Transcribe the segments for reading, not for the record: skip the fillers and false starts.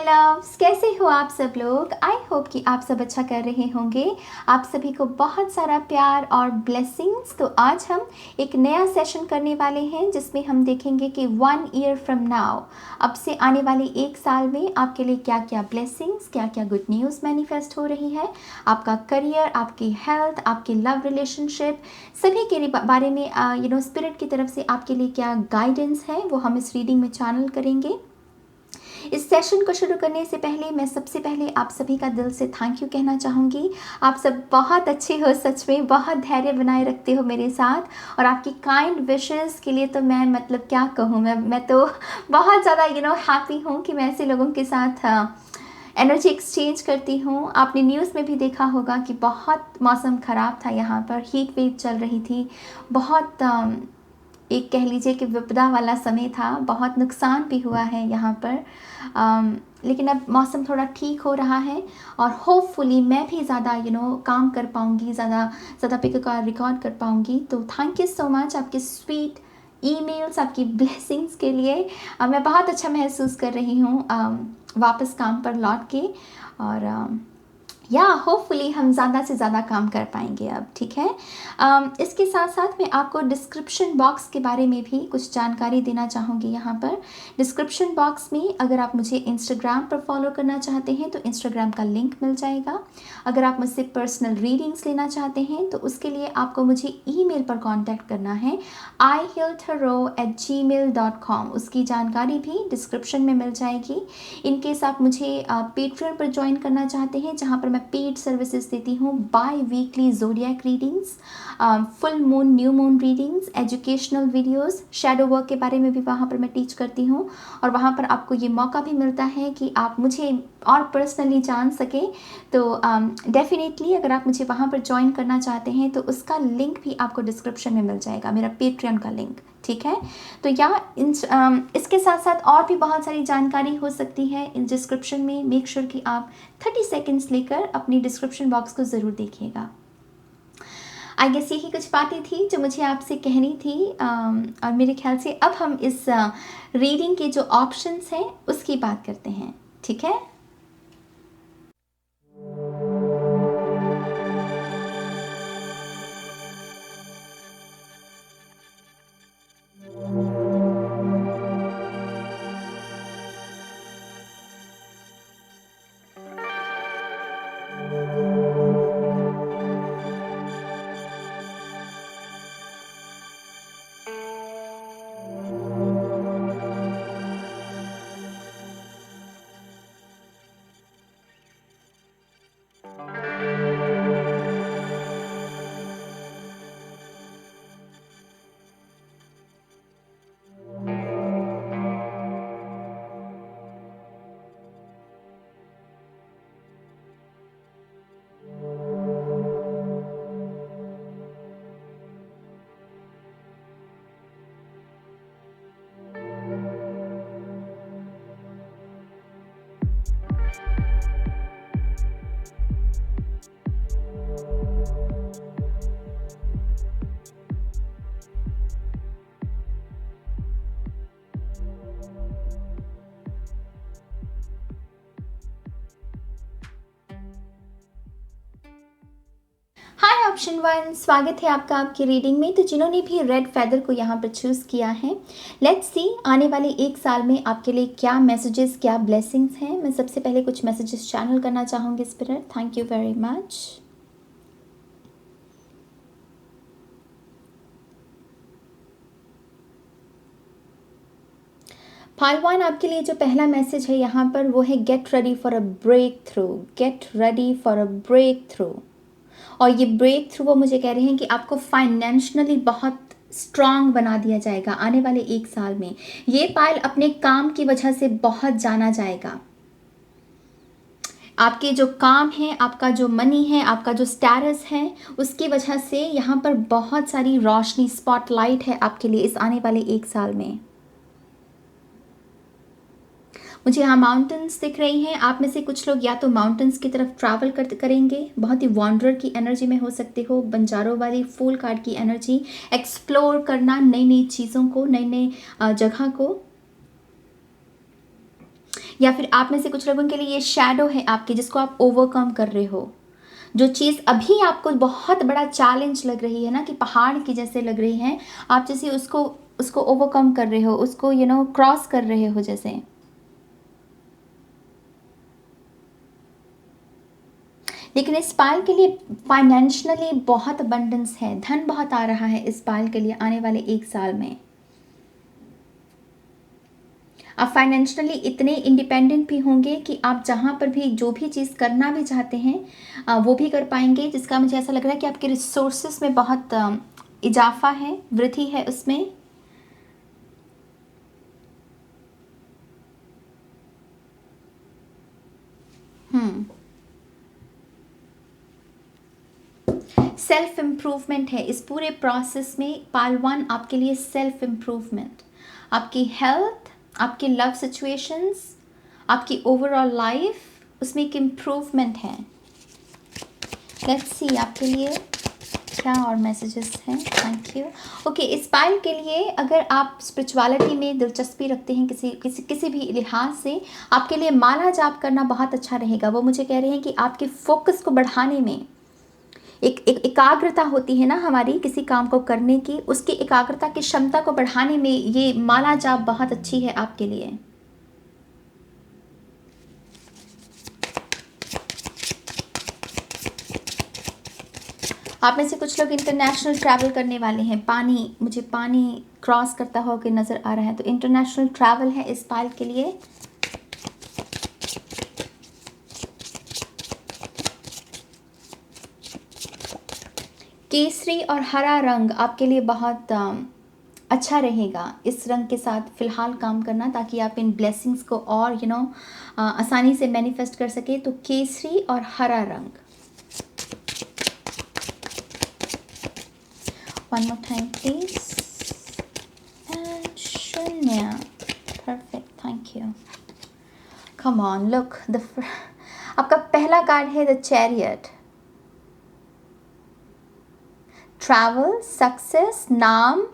Loves, कैसे हो आप सब लोग। आई होप कि आप सब अच्छा कर रहे होंगे। आप सभी को बहुत सारा प्यार और ब्लेसिंग्स। तो आज हम एक नया सेशन करने वाले हैं जिसमें हम देखेंगे कि 1 ईयर फ्रॉम नाउ, अब से आने वाले 1 साल में आपके लिए क्या क्या ब्लेसिंग्स, क्या क्या गुड न्यूज़ मैनिफेस्ट हो रही है। आपका करियर, आपकी हेल्थ, आपकी लव रिलेशनशिप, सभी के बारे में स्पिरिट की तरफ से आपके लिए क्या गाइडेंस है वो हम इस रीडिंग में चैनल करेंगे। इस सेशन को शुरू करने से पहले मैं सबसे पहले आप सभी का दिल से थैंक यू कहना चाहूँगी। आप सब बहुत अच्छे हो, सच में बहुत धैर्य बनाए रखते हो मेरे साथ, और आपकी काइंड विशेस के लिए तो मैं मतलब क्या कहूँ, मैं तो बहुत ज़्यादा हैप्पी हूँ कि मैं ऐसे लोगों के साथ एनर्जी एक्सचेंज करती हूँ। आपने न्यूज़ में भी देखा होगा कि बहुत मौसम ख़राब था, यहाँ पर हीट वेव चल रही थी, बहुत एक कह लीजिए कि विपदा वाला समय था, बहुत नुकसान भी हुआ है यहाँ पर। लेकिन अब मौसम थोड़ा ठीक हो रहा है और होपफुली मैं भी ज़्यादा काम कर पाऊँगी, ज़्यादा पिक का रिकॉर्ड कर पाऊँगी। तो थैंक यू सो मच आपके स्वीट ईमेल्स, आपकी ब्लेसिंग्स के लिए। मैं बहुत अच्छा महसूस कर रही हूँ वापस काम पर लौट के, और या होपफुली हम ज़्यादा से ज़्यादा काम कर पाएंगे अब, ठीक है। इसके साथ साथ मैं आपको डिस्क्रिप्शन बॉक्स के बारे में भी कुछ जानकारी देना चाहूँगी। यहाँ पर डिस्क्रिप्शन बॉक्स में अगर आप मुझे इंस्टाग्राम पर फॉलो करना चाहते हैं तो इंस्टाग्राम का लिंक मिल जाएगा। अगर आप मुझसे पर्सनल रीडिंग्स लेना चाहते हैं तो उसके लिए आपको मुझे ईमेल पर कांटेक्ट करना है ihealtarot@gmail.com। उसकी जानकारी भी डिस्क्रिप्शन में मिल जाएगी। इनकेस आप मुझे पेट्रियन पर ज्वाइन करना चाहते हैं जहाँ पर मैं पेड सर्विसेज देती हूँ, biweekly zodiac readings, full moon new moon readings, educational videos, shadow work के बारे में भी वहाँ पर मैं टीच करती हूँ। और वहाँ पर आपको ये मौका भी मिलता है कि आप मुझे और पर्सनली जान सकें। तो डेफिनेटली अगर आप मुझे वहाँ पर ज्वाइन करना चाहते हैं तो उसका लिंक भी आपको डिस्क्रिप्शन में मिल जाएगा, मेरा पेट्रियन का लिंक, ठीक है। तो इसके साथ साथ और भी बहुत सारी जानकारी हो सकती है इन डिस्क्रिप्शन में। मेक श्योर कि आप 30 सेकेंड्स लेकर अपनी डिस्क्रिप्शन बॉक्स को ज़रूर देखिएगा। आई गेस यही कुछ बातें थी जो मुझे आपसे कहनी थी, और मेरे ख्याल से अब हम इस रीडिंग के जो ऑप्शंस हैं उसकी बात करते हैं, ठीक है। हाय ऑप्शन 1, स्वागत है आपका आपकी रीडिंग में। तो जिन्होंने भी रेड फेदर को यहाँ पर चूज़ किया है, लेट्स सी आने वाले 1 साल में आपके लिए क्या मैसेजेस, क्या ब्लेसिंग्स हैं। मैं सबसे पहले कुछ मैसेजेस चैनल करना चाहूँगी spirit. Thank you very much. Pile 1, आपके लिए जो पहला मैसेज है यहाँ पर वो है get ready for a breakthrough, get ready for a breakthrough. और ये ब्रेक थ्रू वो मुझे कह रहे हैं कि आपको फाइनेंशियली बहुत स्ट्रांग बना दिया जाएगा आने वाले 1 साल में। ये पायल अपने काम की वजह से बहुत जाना जाएगा। आपके जो काम है, आपका जो मनी है, आपका जो स्टेटस है, उसकी वजह से यहाँ पर बहुत सारी रोशनी, स्पॉटलाइट है आपके लिए इस आने वाले 1 साल में। मुझे यहाँ माउंटेन्स दिख रही हैं। आप में से कुछ लोग या तो माउंटेन्स की तरफ ट्रैवल करेंगे, बहुत ही वॉन्डरर की एनर्जी में हो सकते हो। बंजारों वाली फूल कार्ड की एनर्जी, एक्सप्लोर करना नई नई चीज़ों को, नई नई जगह को। या फिर आप में से कुछ लोगों के लिए ये शैडो है आपके, जिसको आप ओवरकम कर रहे हो। जो चीज़ अभी आपको बहुत बड़ा चैलेंज लग रही है ना, कि पहाड़ की जैसे लग रही है, आप जैसे उसको उसको ओवरकम कर रहे हो, उसको क्रॉस कर रहे हो जैसे। लेकिन इस पाल के लिए फाइनेंशियली बहुत अबंडेंस है, धन बहुत आ रहा है इस पाल के लिए आने वाले 1 साल में। आप फाइनेंशियली इतने इंडिपेंडेंट भी होंगे कि आप जहाँ पर भी जो भी चीज़ करना भी चाहते हैं वो भी कर पाएंगे, जिसका मुझे ऐसा लग रहा है कि आपके रिसोर्सेस में बहुत इजाफा है, वृद्धि है उसमें। सेल्फ इम्प्रूवमेंट है इस पूरे प्रोसेस में। पाल 1 आपके लिए सेल्फ इम्प्रूवमेंट, आपकी हेल्थ, आपकी लव सिचुएशंस, आपकी ओवरऑल लाइफ, उसमें एक इम्प्रूवमेंट है। लेट्स सी आपके लिए क्या और मैसेजेस हैं। Thank you. ओके, इस पाइल के लिए अगर आप स्पिरिचुअलिटी में दिलचस्पी रखते हैं किसी भी लिहाज से, आपके लिए माला जाप करना बहुत अच्छा रहेगा। वो मुझे कह रहे हैं कि आपके फोकस को बढ़ाने में, एक एकाग्रता होती है ना हमारी किसी काम को करने की, उसकी एकाग्रता की क्षमता को बढ़ाने में ये माला जाप बहुत अच्छी है आपके लिए। आप में से कुछ लोग इंटरनेशनल ट्रैवल करने वाले हैं। मुझे पानी क्रॉस करता हुआ कि नज़र आ रहा है, तो इंटरनेशनल ट्रैवल है इस पाल के लिए। केसरी और हरा रंग आपके लिए बहुत अच्छा रहेगा इस रंग के साथ फ़िलहाल काम करना, ताकि आप इन ब्लेसिंग्स को और आसानी से मैनिफेस्ट कर सके। तो केसरी और हरा रंग। One more time, please. And Shunya. Perfect. Thank you. Come on, look. आपका पहला कार्ड है द चैरियट। ट्रैवल, सक्सेस, नाम,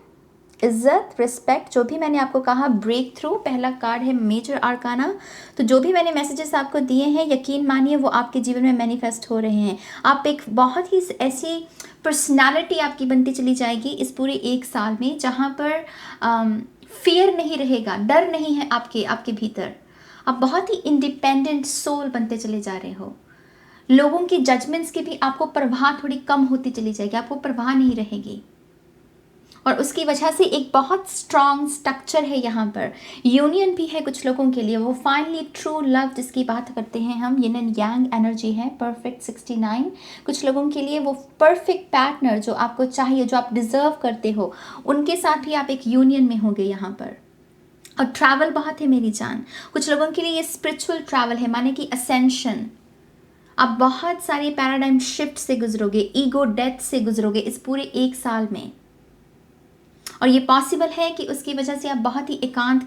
इज्जत, रिस्पेक्ट, जो भी मैंने आपको कहा, ब्रेक थ्रू। पहला कार्ड है मेजर आर्काना। तो जो भी मैंने मैसेजेस आपको दिए हैं, यकीन मानिए वो आपके जीवन में मैनिफेस्ट हो रहे हैं। आप एक बहुत ही ऐसी पर्सनालिटी आपकी बनती चली जाएगी इस पूरे 1 साल में, जहाँ पर फियर नहीं रहेगा, डर नहीं है आपके भीतर। आप बहुत ही इंडिपेंडेंट सोल बनते चले जा रहे हो। लोगों की जजमेंट्स की भी आपको परवाह थोड़ी कम होती चली जाएगी, आपको परवाह नहीं रहेगी। और उसकी वजह से एक बहुत स्ट्रॉन्ग स्ट्रक्चर है यहाँ पर। यूनियन भी है कुछ लोगों के लिए, वो फाइनली ट्रू लव जिसकी बात करते हैं हम, यिन एंड यांग एनर्जी है। परफेक्ट 69 कुछ लोगों के लिए वो परफेक्ट पार्टनर जो आपको चाहिए, जो आप डिजर्व करते हो, उनके साथ भी आप एक यूनियन में होंगे यहाँ पर। और ट्रैवल बहुत है मेरी जान। कुछ लोगों के लिए ये स्पिरिचुअल ट्रैवल है, माने कि असेंशन। आप बहुत सारे पैराडाइम शिफ्ट से गुजरोगे, ईगो डेथ से गुजरोगे इस पूरे 1 साल में। और ये पॉसिबल है कि उसकी वजह से आप बहुत ही एकांत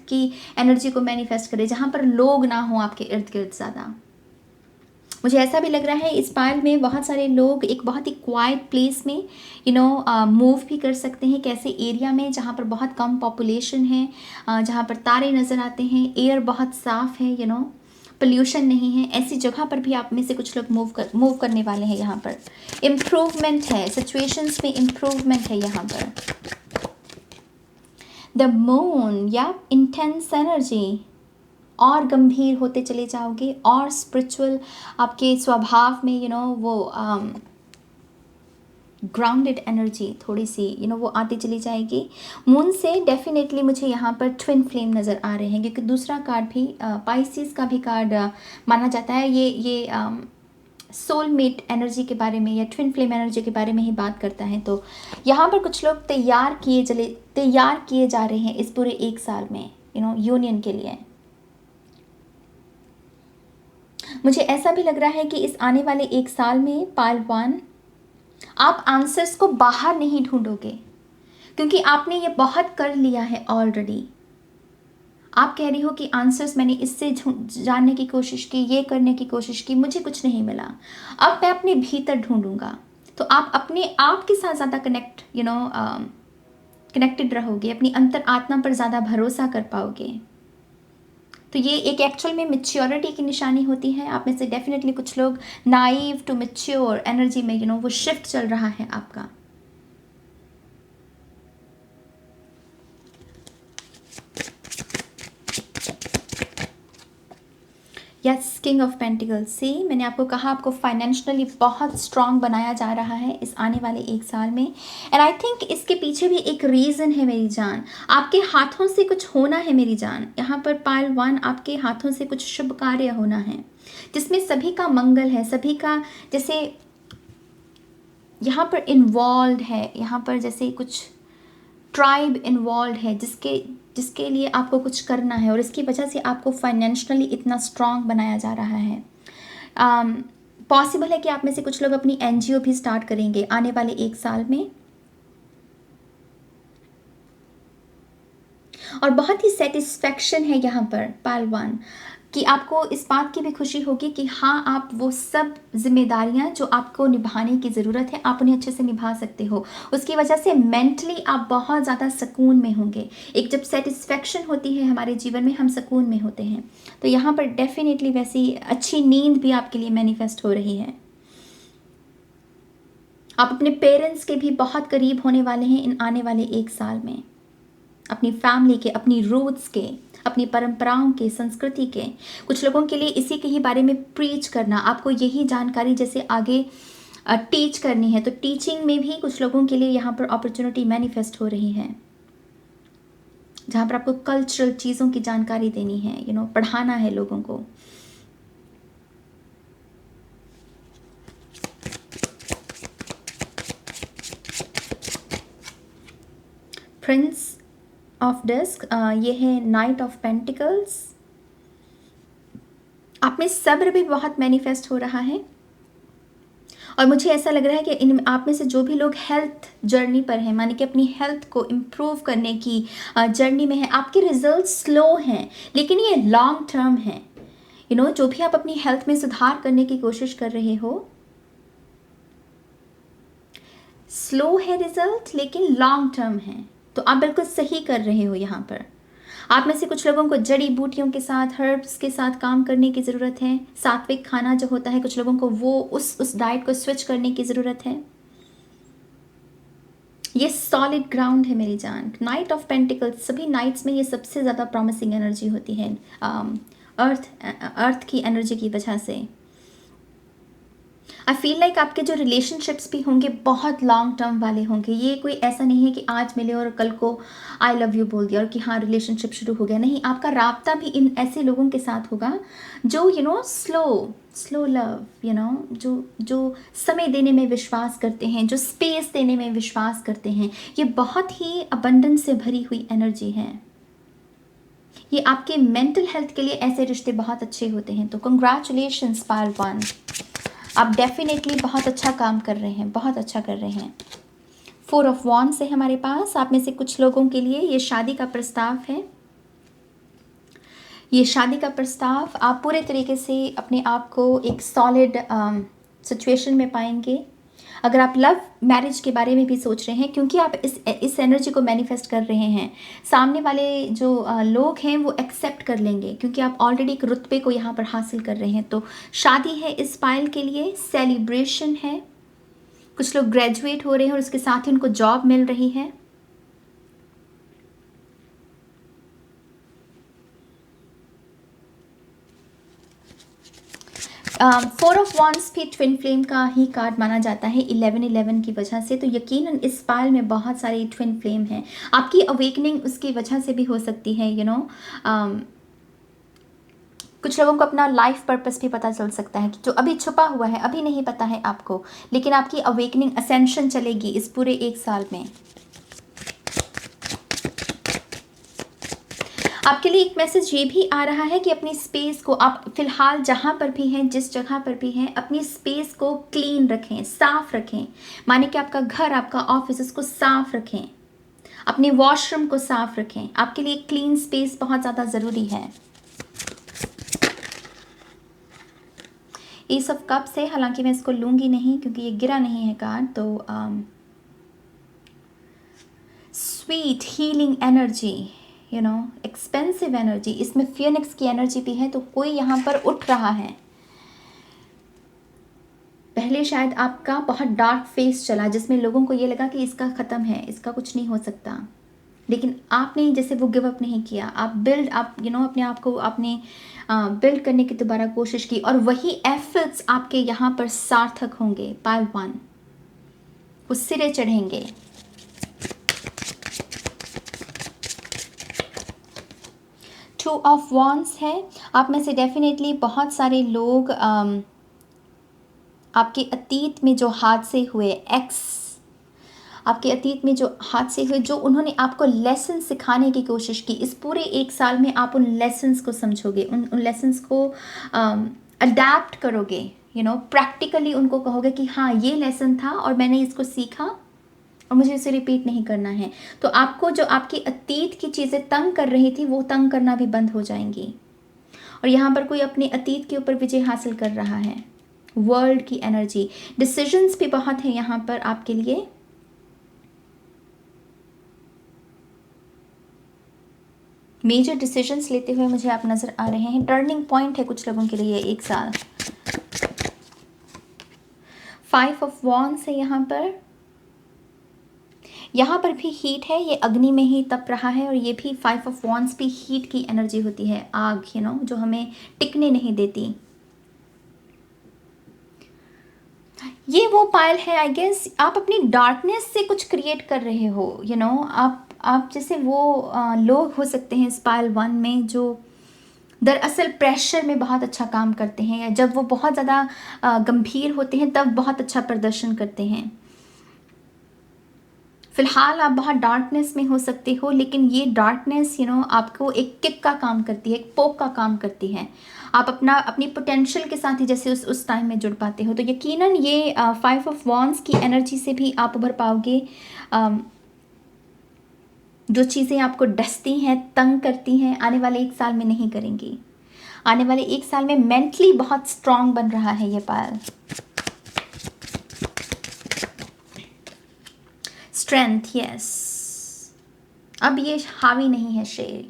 की एनर्जी को मैनिफेस्ट करें, जहाँ पर लोग ना हो आपके इर्द गिर्द ज़्यादा। मुझे ऐसा भी लग रहा है इस पायल में बहुत सारे लोग एक बहुत ही क्वाइट प्लेस में मूव भी कर सकते हैं। कैसे एरिया में जहाँ पर बहुत कम पॉपुलेशन है, जहाँ पर तारे नज़र आते हैं, एयर बहुत साफ़ है, पोल्यूशन नहीं है, ऐसी जगह पर भी आप में से कुछ लोग मूव करने वाले हैं। यहाँ पर इम्प्रूवमेंट है, सिचुएशंस में इम्प्रूवमेंट है यहाँ पर। द मून या इंटेंस एनर्जी, और गंभीर होते चले जाओगे, और स्पिरिचुअल आपके स्वभाव में वो ग्राउंडेड एनर्जी थोड़ी सी वो आती चली जाएगी। मून से डेफिनेटली मुझे यहाँ पर ट्विन फ्लेम नज़र आ रहे हैं, क्योंकि दूसरा कार्ड भी पाइसिस का भी कार्ड माना जाता है। ये सोलमेट एनर्जी के बारे में या ट्विन फ्लेम एनर्जी के बारे में ही बात करता है। तो यहाँ पर कुछ लोग तैयार किए जा रहे हैं इस पूरे 1 साल में यूनियन के लिए। मुझे ऐसा भी लग रहा है कि इस आने वाले 1 साल में पाल 1 आप आंसर्स को बाहर नहीं ढूंढोगे, क्योंकि आपने ये बहुत कर लिया है ऑलरेडी। आप कह रही हो कि आंसर्स मैंने इससे जानने की कोशिश की, ये करने की कोशिश की, मुझे कुछ नहीं मिला, अब मैं अपने भीतर ढूंढूंगा। तो आप अपने आप के साथ ज़्यादा कनेक्टेड रहोगे, अपनी अंतर आत्मा पर ज़्यादा भरोसा कर पाओगे। तो ये एक एक्चुअल में मैच्योरिटी की निशानी होती है। आप में से डेफिनेटली कुछ लोग नाइव टू मैच्योर एनर्जी में वो शिफ्ट चल रहा है आपका। यस, किंग ऑफ पेंटिकल्स से मैंने आपको कहा, आपको फाइनेंशियली बहुत स्ट्रांग बनाया जा रहा है इस आने वाले 1 साल में। एंड आई थिंक इसके पीछे भी एक रीज़न है मेरी जान, आपके हाथों से कुछ होना है मेरी जान। यहाँ पर पाइल 1, आपके हाथों से कुछ शुभ कार्य होना है जिसमें सभी का मंगल है, सभी का जैसे यहाँ पर इन्वॉल्व है, यहाँ पर जैसे कुछ ट्राइब इन्वॉल्व है जिसके लिए आपको कुछ करना है और इसकी वजह से आपको फाइनेंशियली इतना स्ट्रांग बनाया जा रहा है। पॉसिबल है कि आप में से कुछ लोग अपनी एनजीओ भी स्टार्ट करेंगे आने वाले 1 साल में। और बहुत ही सेटिस्फैक्शन है यहाँ पर पाइल 1 कि आपको इस बात की भी खुशी होगी कि हाँ, आप वो सब जिम्मेदारियाँ जो आपको निभाने की ज़रूरत है आप उन्हें अच्छे से निभा सकते हो। उसकी वजह से मेंटली आप बहुत ज़्यादा सुकून में होंगे। एक जब सेटिस्फैक्शन होती है हमारे जीवन में, हम सुकून में होते हैं। तो यहाँ पर डेफिनेटली वैसी अच्छी नींद भी आपके लिए मैनिफेस्ट हो रही है। आप अपने पेरेंट्स के भी बहुत करीब होने वाले हैं इन आने वाले 1 साल में, अपनी फैमिली के, अपनी रूट्स के, अपनी परंपराओं के, संस्कृति के। कुछ लोगों के लिए इसी के ही बारे में प्रीच करना, आपको यही जानकारी जैसे आगे टीच करनी है, तो टीचिंग में भी कुछ लोगों के लिए यहाँ पर अपॉर्चुनिटी मैनिफेस्ट हो रही है, जहाँ पर आपको कल्चरल चीज़ों की जानकारी देनी है, पढ़ाना है लोगों को। प्रिंस ऑफ डिस्क, ये है नाइट ऑफ पेंटिकल्स। आप में सब्र भी बहुत मैनिफेस्ट हो रहा है और मुझे ऐसा लग रहा है कि इन आप में से जो भी लोग हेल्थ जर्नी पर हैं, माने कि अपनी हेल्थ को इम्प्रूव करने की जर्नी में है, आपके रिजल्ट स्लो हैं लेकिन ये लॉन्ग टर्म है। जो भी आप अपनी हेल्थ में सुधार करने की कोशिश कर रहे हो, स्लो है रिजल्ट लेकिन लॉन्ग टर्म है, तो आप बिल्कुल सही कर रहे हो। यहाँ पर आप में से कुछ लोगों को जड़ी बूटियों के साथ, हर्ब्स के साथ काम करने की ज़रूरत है। सात्विक खाना जो होता है, कुछ लोगों को वो उस डाइट को स्विच करने की ज़रूरत है। ये सॉलिड ग्राउंड है मेरी जान। नाइट ऑफ पेंटिकल्स, सभी नाइट्स में ये सबसे ज़्यादा प्रॉमिसिंग एनर्जी होती है अर्थ की एनर्जी की वजह से। आई फील लाइक आपके जो रिलेशनशिप्स भी होंगे बहुत लॉन्ग टर्म वाले होंगे। ये कोई ऐसा नहीं है कि आज मिले और कल को आई लव यू बोल दिया और कि हाँ रिलेशनशिप शुरू हो गया। नहीं, आपका राब्ता भी इन ऐसे लोगों के साथ होगा जो स्लो लव, जो समय देने में विश्वास करते हैं, जो स्पेस देने में विश्वास करते हैं। ये बहुत ही अबंडेंस से भरी हुई एनर्जी है। ये आपके मेंटल हेल्थ के लिए ऐसे रिश्ते बहुत अच्छे होते हैं। तो कंग्रेचुलेशंस पाइल 1, आप डेफिनेटली बहुत अच्छा काम कर रहे हैं, बहुत अच्छा कर रहे हैं। 4 ऑफ वॉन्ड्स है हमारे पास। आप में से कुछ लोगों के लिए ये शादी का प्रस्ताव है। ये शादी का प्रस्ताव, आप पूरे तरीके से अपने आप को एक सॉलिड सिचुएशन में पाएंगे। अगर आप लव मैरिज के बारे में भी सोच रहे हैं, क्योंकि आप इस एनर्जी को मैनिफेस्ट कर रहे हैं, सामने वाले जो लोग हैं वो एक्सेप्ट कर लेंगे, क्योंकि आप ऑलरेडी एक रुतबे को यहाँ पर हासिल कर रहे हैं। तो शादी है इस पाइल के लिए, सेलिब्रेशन है। कुछ लोग ग्रेजुएट हो रहे हैं और उसके साथ ही उनको जॉब मिल रही है। फोर ऑफ वॉन्ड्स भी ट्विन फ्लेम का ही कार्ड माना जाता है 11-11 की वजह से। तो यकीनन इस पाइल में बहुत सारे ट्विन फ्लेम हैं। आपकी अवेकनिंग उसकी वजह से भी हो सकती है। कुछ लोगों को अपना लाइफ पर्पस भी पता चल सकता है, जो अभी छुपा हुआ है, अभी नहीं पता है आपको, लेकिन आपकी अवेकनिंग असेंशन चलेगी इस पूरे 1 साल में। आपके लिए एक मैसेज ये भी आ रहा है कि अपनी स्पेस को, आप फिलहाल जहाँ पर भी हैं, जिस जगह पर भी हैं, अपनी स्पेस को क्लीन रखें, साफ रखें। माने कि आपका घर, आपका ऑफिस, उसको साफ रखें। अपने वॉशरूम को साफ रखें। आपके लिए क्लीन स्पेस बहुत ज़्यादा ज़रूरी है। एस ऑफ कप्स है, हालांकि मैं इसको लूँगी नहीं क्योंकि ये गिरा नहीं है कार्ड। तो sweet healing energy, expensive energy, इसमें फियनिक्स की एनर्जी भी है, तो कोई यहाँ पर उठ रहा है। पहले शायद आपका बहुत डार्क फेस चला जिसमें लोगों को ये लगा कि इसका ख़त्म है, इसका कुछ नहीं हो सकता, लेकिन आपने जैसे वो गिव अप नहीं किया, आप अपने आप को आपने बिल्ड करने की दोबारा कोशिश की, और वही एफर्ट्स आपके यहाँ पर सार्थक होंगे। पाइल 1 वो सिरे चढ़ेंगे। टू ऑफ वॉन्ड्स है। आप में से डेफिनेटली बहुत सारे लोग आपके अतीत में जो हादसे हुए, आपके अतीत में जो हादसे हुए, जो उन्होंने आपको लेसन सिखाने की कोशिश की, इस पूरे 1 साल में आप उन लेसन्स को समझोगे, उन लेसन्स को अडेप्ट करोगे, प्रैक्टिकली उनको कहोगे कि हाँ ये लेसन था और मैंने इसको सीखा और मुझे इसे रिपीट नहीं करना है। तो आपको जो आपकी अतीत की चीज़ें तंग कर रही थी वो तंग करना भी बंद हो जाएंगी, और यहाँ पर कोई अपने अतीत के ऊपर विजय हासिल कर रहा है। वर्ल्ड की एनर्जी, डिसीजंस भी बहुत है यहाँ पर आपके लिए। मेजर डिसीजंस लेते हुए मुझे आप नज़र आ रहे हैं। टर्निंग पॉइंट है कुछ लोगों के लिए 1 साल। 5 ऑफ वॉन्ड्स है यहाँ पर भी हीट है, ये अग्नि में ही तप रहा है, और ये भी 5 ऑफ वॉन्ड्स भी हीट की एनर्जी होती है, आग जो हमें टिकने नहीं देती। ये वो पायल है, आई गेस आप अपनी डार्कनेस से कुछ क्रिएट कर रहे हो। आप जैसे वो लोग हो सकते हैं इस पायल 1 में जो दरअसल प्रेशर में बहुत अच्छा काम करते हैं, या जब वो बहुत ज़्यादा गंभीर होते हैं तब बहुत अच्छा प्रदर्शन करते हैं। फिलहाल आप बहुत डार्कनेस में हो सकते हो, लेकिन ये डार्कनेस आपको एक किक का काम करती है, एक पोक का काम करती है। आप अपनी पोटेंशियल के साथ ही जैसे उस टाइम में जुड़ पाते हो, तो यकीनन ये 5 ऑफ वॉन्ड्स की एनर्जी से भी आप उभर पाओगे। जो चीज़ें आपको डसती हैं, तंग करती हैं, आने वाले 1 साल में नहीं करेंगी। आने वाले 1 साल में मेंटली बहुत स्ट्रांग बन रहा है ये पायल। Strength, yes. अब ये हावी नहीं है शेर,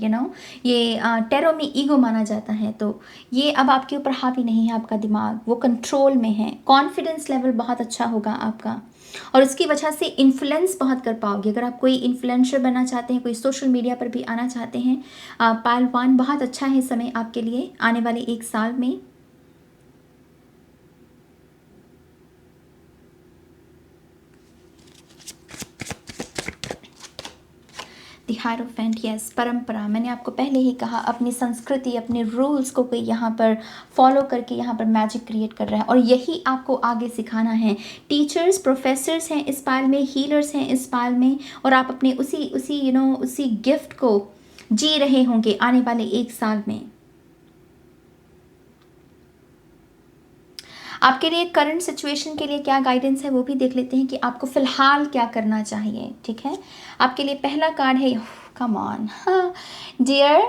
ये टेरो में ईगो माना जाता है, तो ये अब आपके ऊपर हावी नहीं है। आपका दिमाग वो कंट्रोल में है। कॉन्फिडेंस लेवल बहुत अच्छा होगा आपका, और उसकी वजह से इन्फ्लुएंस बहुत कर पाओगे। अगर आप कोई इन्फ्लुएंसर बनना चाहते हैं, कोई सोशल मीडिया पर भी आना चाहते हैं, पायल 1 बहुत अच्छा है समय आपके लिए आने वाले 1 साल में। द हायरोफेंट, यस, परंपरा। मैंने आपको पहले ही कहा, अपनी संस्कृति, अपने रूल्स को कोई यहाँ पर फॉलो करके यहाँ पर मैजिक क्रिएट कर रहा है, और यही आपको आगे सिखाना है। टीचर्स, प्रोफेसर्स हैं इस पायल में, हीलर्स हैं इस पायल में, और आप अपने उसी गिफ्ट को जी रहे होंगे आने वाले 1 साल में। आपके लिए करंट सिचुएशन के लिए क्या गाइडेंस है वो भी देख लेते हैं कि आपको फ़िलहाल क्या करना चाहिए। ठीक है, आपके लिए पहला कार्ड है, come on, dear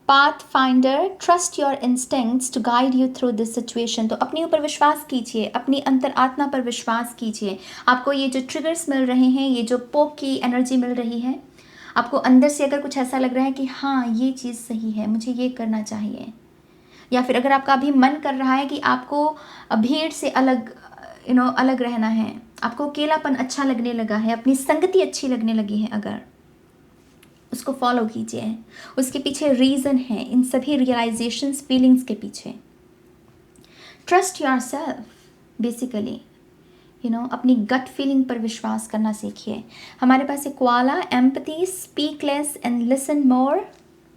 pathfinder, trust your instincts to guide you through this situation. तो अपने ऊपर विश्वास कीजिए, अपनी अंतरात्मा पर विश्वास कीजिए। आपको ये जो ट्रिगर्स मिल रहे हैं, ये जो पोक की एनर्जी मिल रही है, आपको अंदर से अगर कुछ ऐसा लग रहा है कि हाँ ये चीज़ सही है, मुझे ये करना चाहिए, या फिर अगर आपका अभी मन कर रहा है कि आपको भीड़ से अलग रहना है, आपको अकेलापन अच्छा लगने लगा है, अपनी संगति अच्छी लगने लगी है, अगर उसको फॉलो कीजिए। उसके पीछे रीज़न है, इन सभी रियलाइजेशंस, फीलिंग्स के पीछे। ट्रस्ट योरसेल्फ, बेसिकली अपनी गट फीलिंग पर विश्वास करना सीखिए। हमारे पास एक koala, empathy, speak less and listen more.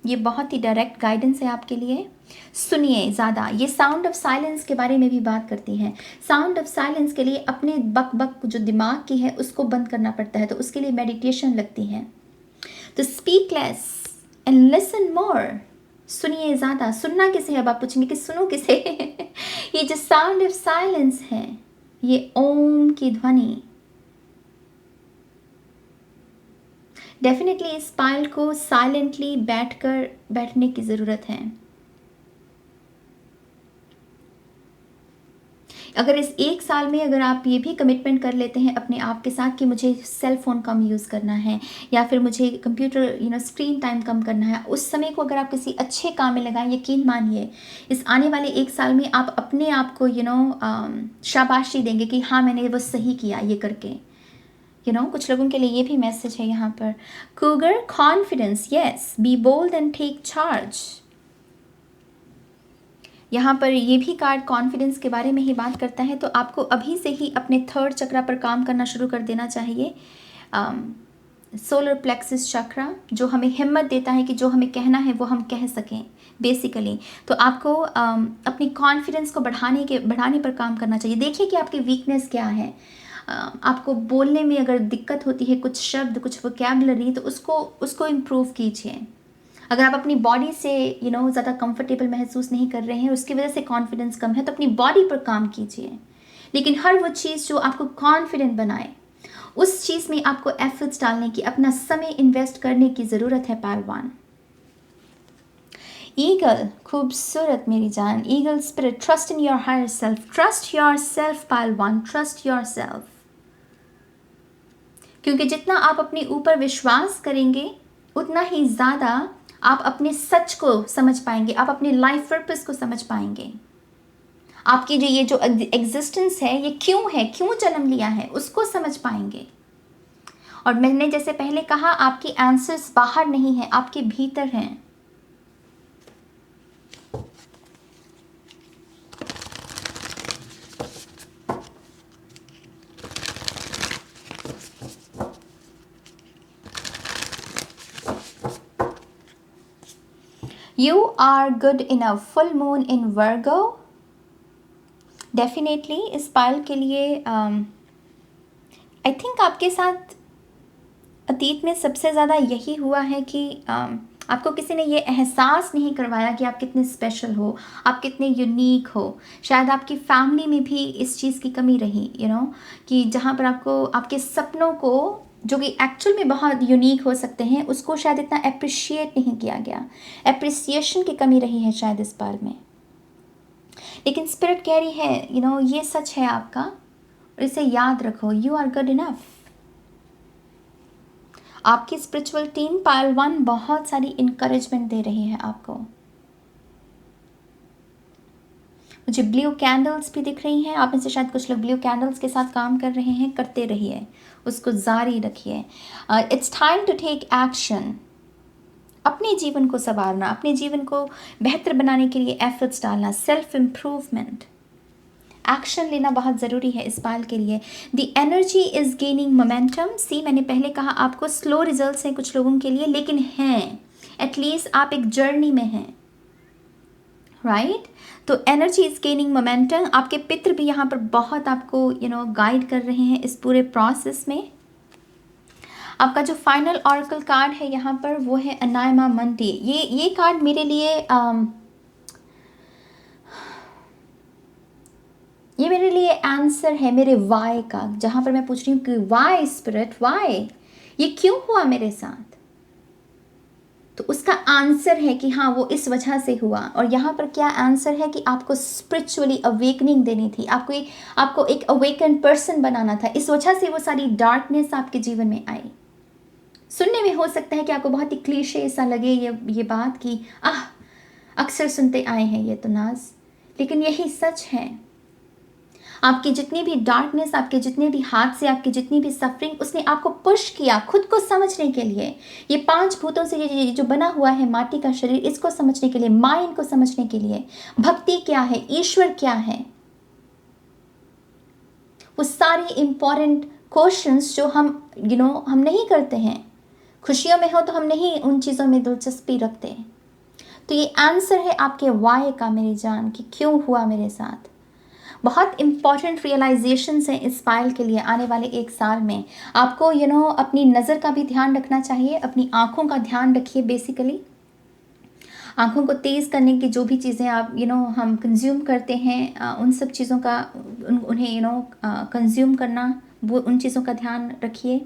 ये बहुत ही डायरेक्ट गाइडेंस है आपके लिए। सुनिए ज़्यादा। ये साउंड ऑफ साइलेंस के बारे में भी बात करती है। साउंड ऑफ साइलेंस के लिए अपने बक जो दिमाग की है उसको बंद करना पड़ता है, तो उसके लिए मेडिटेशन लगती है। तो speak less and listen more, सुनिए ज़्यादा। सुनना किसे है, अब आप पूछेंगे कि सुनो किसे ये जो साउंड ऑफ साइलेंस है, ये ओम की ध्वनि। डेफिनेटली इस पायल को साइलेंटली बैठने की ज़रूरत है। अगर इस एक साल में अगर आप ये भी कमिटमेंट कर लेते हैं अपने आप के साथ कि मुझे सेल फ़ोन कम यूज़ करना है या फिर मुझे कंप्यूटर स्क्रीन टाइम कम करना है, उस समय को अगर आप किसी अच्छे काम में लगाएं, यकीन मानिए इस आने वाले एक साल में आप अपने आप को शाबाशी देंगे कि हाँ मैंने वो सही किया ये करके। कुछ लोगों के लिए ये भी मैसेज है यहाँ पर। Cougar, confidence, yes, be bold and take charge. यहाँ पर ये भी कार्ड कॉन्फिडेंस के बारे में ही बात करता है, तो आपको अभी से ही अपने थर्ड चक्रा पर काम करना शुरू कर देना चाहिए। सोलर प्लेक्सिस चक्रा जो हमें हिम्मत देता है कि जो हमें कहना है वो हम कह सकें बेसिकली। तो आपको अपनी कॉन्फिडेंस को बढ़ाने पर काम करना चाहिए। देखिए कि आपकी वीकनेस क्या है। आपको बोलने में अगर दिक्कत होती है, कुछ शब्द, कुछ वोकैबुलरी, तो उसको इम्प्रूव कीजिए। अगर आप अपनी बॉडी से ज़्यादा कंफर्टेबल महसूस नहीं कर रहे हैं, उसकी वजह से कॉन्फिडेंस कम है, तो अपनी बॉडी पर काम कीजिए। लेकिन हर वो चीज़ जो आपको कॉन्फिडेंट बनाए, उस चीज़ में आपको एफर्ट्स डालने की, अपना समय इन्वेस्ट करने की ज़रूरत है। पालवान ईगल, खूबसूरत मेरी जान। Eagle spirit, trust in your higher self, trust yourself पालवान, ट्रस्ट योर सेल्फ। क्योंकि जितना आप अपने ऊपर विश्वास करेंगे उतना ही ज़्यादा आप अपने सच को समझ पाएंगे, आप अपने लाइफ पर्पस को समझ पाएंगे। आपकी ये जो एग्जिस्टेंस है, ये क्यों है, क्यों जन्म लिया है, उसको समझ पाएंगे। और मैंने जैसे पहले कहा, आपके आंसर्स बाहर नहीं है, आपके भीतर हैं। You are good enough, full moon in Virgo। Definitely इस पाल के लिए आई थिंक आपके साथ अतीत में सबसे ज़्यादा यही हुआ है कि आपको किसी ने ये एहसास नहीं करवाया कि आप कितने स्पेशल हो, आप कितने यूनिक हो। शायद आपकी फैमिली में भी इस चीज़ की कमी रही, कि जहाँ पर आपको आपके सपनों को, जो कि एक्चुअल में बहुत यूनिक हो सकते हैं, उसको शायद इतना अप्रिशिएट नहीं किया गया। एप्रिसिएशन की कमी रही है शायद इस बार में। लेकिन स्पिरिट कह रही है ये सच है आपका, और इसे याद रखो, यू आर गुड इनफ। आपकी स्पिरिचुअल टीम पालवान बहुत सारी इनकरेजमेंट दे रही है आपको। मुझे ब्लू कैंडल्स भी दिख रही हैं। आप में से शायद कुछ लोग ब्लू कैंडल्स के साथ काम कर रहे हैं, करते रहिए, उसको जारी रखिए। It's time to take action. अपने जीवन को संवारना, अपने जीवन को बेहतर बनाने के लिए एफर्ट्स डालना, सेल्फ इम्प्रूवमेंट, एक्शन लेना बहुत ज़रूरी है इस पाल के लिए। The energy is gaining momentum. See, मैंने पहले कहा आपको स्लो रिजल्ट्स हैं कुछ लोगों के लिए, लेकिन हैं, एटलीस्ट आप एक जर्नी में हैं, राइट। तो एनर्जी इज़ गेनिंग मोमेंटम। आपके पितृ भी यहाँ पर बहुत आपको गाइड कर रहे हैं इस पूरे प्रोसेस में। आपका जो फाइनल ऑरेकल कार्ड है यहाँ पर वो है अनायमा मंडी। ये कार्ड मेरे लिए ये मेरे लिए आंसर है मेरे वाई का, जहाँ पर मैं पूछ रही हूँ कि वाई स्पिरिट, वाई, ये क्यों हुआ मेरे साथ। तो उसका आंसर है कि हाँ वो इस वजह से हुआ। और यहाँ पर क्या आंसर है कि आपको स्पिरिचुअली अवेकनिंग देनी थी, आपको एक अवेकन पर्सन बनाना था। इस वजह से वो सारी डार्कनेस आपके जीवन में आई। सुनने में हो सकता है कि आपको बहुत ही क्लीशे ऐसा लगे ये बात कि अक्सर सुनते आए हैं ये तो नाज, लेकिन यही सच है। आपकी जितनी भी डार्कनेस, आपके जितने भी हाथ से, आपकी जितनी भी सफरिंग, उसने आपको पुश किया खुद को समझने के लिए। ये 5 भूतों से ये जो बना हुआ है माटी का शरीर, इसको समझने के लिए, माइंड को समझने के लिए, भक्ति क्या है, ईश्वर क्या है, वो सारे इंपॉर्टेंट क्वेश्चंस जो हम हम नहीं करते हैं। खुशियों में हो तो हम नहीं उन चीज़ों में दिलचस्पी रखते। तो ये आंसर है आपके वाई का मेरी जान, कि क्यों हुआ मेरे साथ। बहुत इंपॉर्टेंट रियलाइजेशंस हैं इस पायल के लिए आने वाले एक साल में। आपको अपनी नज़र का भी ध्यान रखना चाहिए, अपनी आँखों का ध्यान रखिए। बेसिकली आँखों को तेज़ करने की जो भी चीज़ें आप हम कंज्यूम करते हैं, उन सब चीज़ों का उन्हें कंज्यूम करना, वो उन चीज़ों का ध्यान रखिए।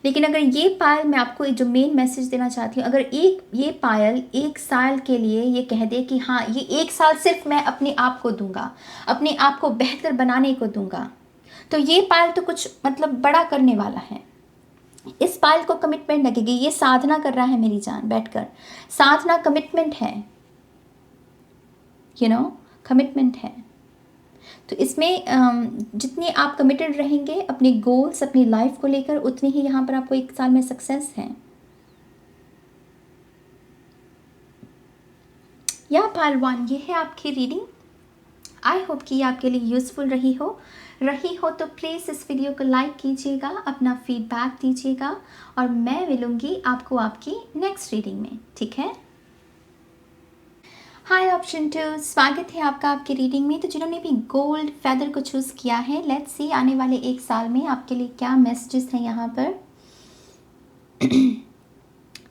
लेकिन अगर ये पायल, मैं आपको जो मेन मैसेज देना चाहती हूँ, अगर ये पायल 1 साल के लिए ये कह दे कि हाँ ये 1 साल सिर्फ मैं अपने आप को दूंगा, अपने आप को बेहतर बनाने को दूंगा, तो ये पायल तो कुछ मतलब बड़ा करने वाला है। इस पायल को कमिटमेंट लगेगी, ये साधना कर रहा है मेरी जान बैठकर, साधना कमिटमेंट है, कमिटमेंट है। तो इसमें जितने आप कमिटेड रहेंगे अपने गोल्स, अपनी लाइफ को लेकर, उतनी ही यहाँ पर आपको 1 साल में सक्सेस है। या पायल 1, ये है आपकी रीडिंग। आई होप कि ये आपके लिए यूज़फुल रही हो तो प्लीज़ इस वीडियो को लाइक कीजिएगा, अपना फीडबैक दीजिएगा, और मैं मिलूँगी आपको आपकी नेक्स्ट रीडिंग में, ठीक है। हाय ऑप्शन 2, स्वागत है आपका आपकी रीडिंग में। तो जिन्होंने भी गोल्ड फेदर को चूज़ किया है, लेट्स सी आने वाले 1 साल में आपके लिए क्या मैसेजेस हैं यहाँ पर।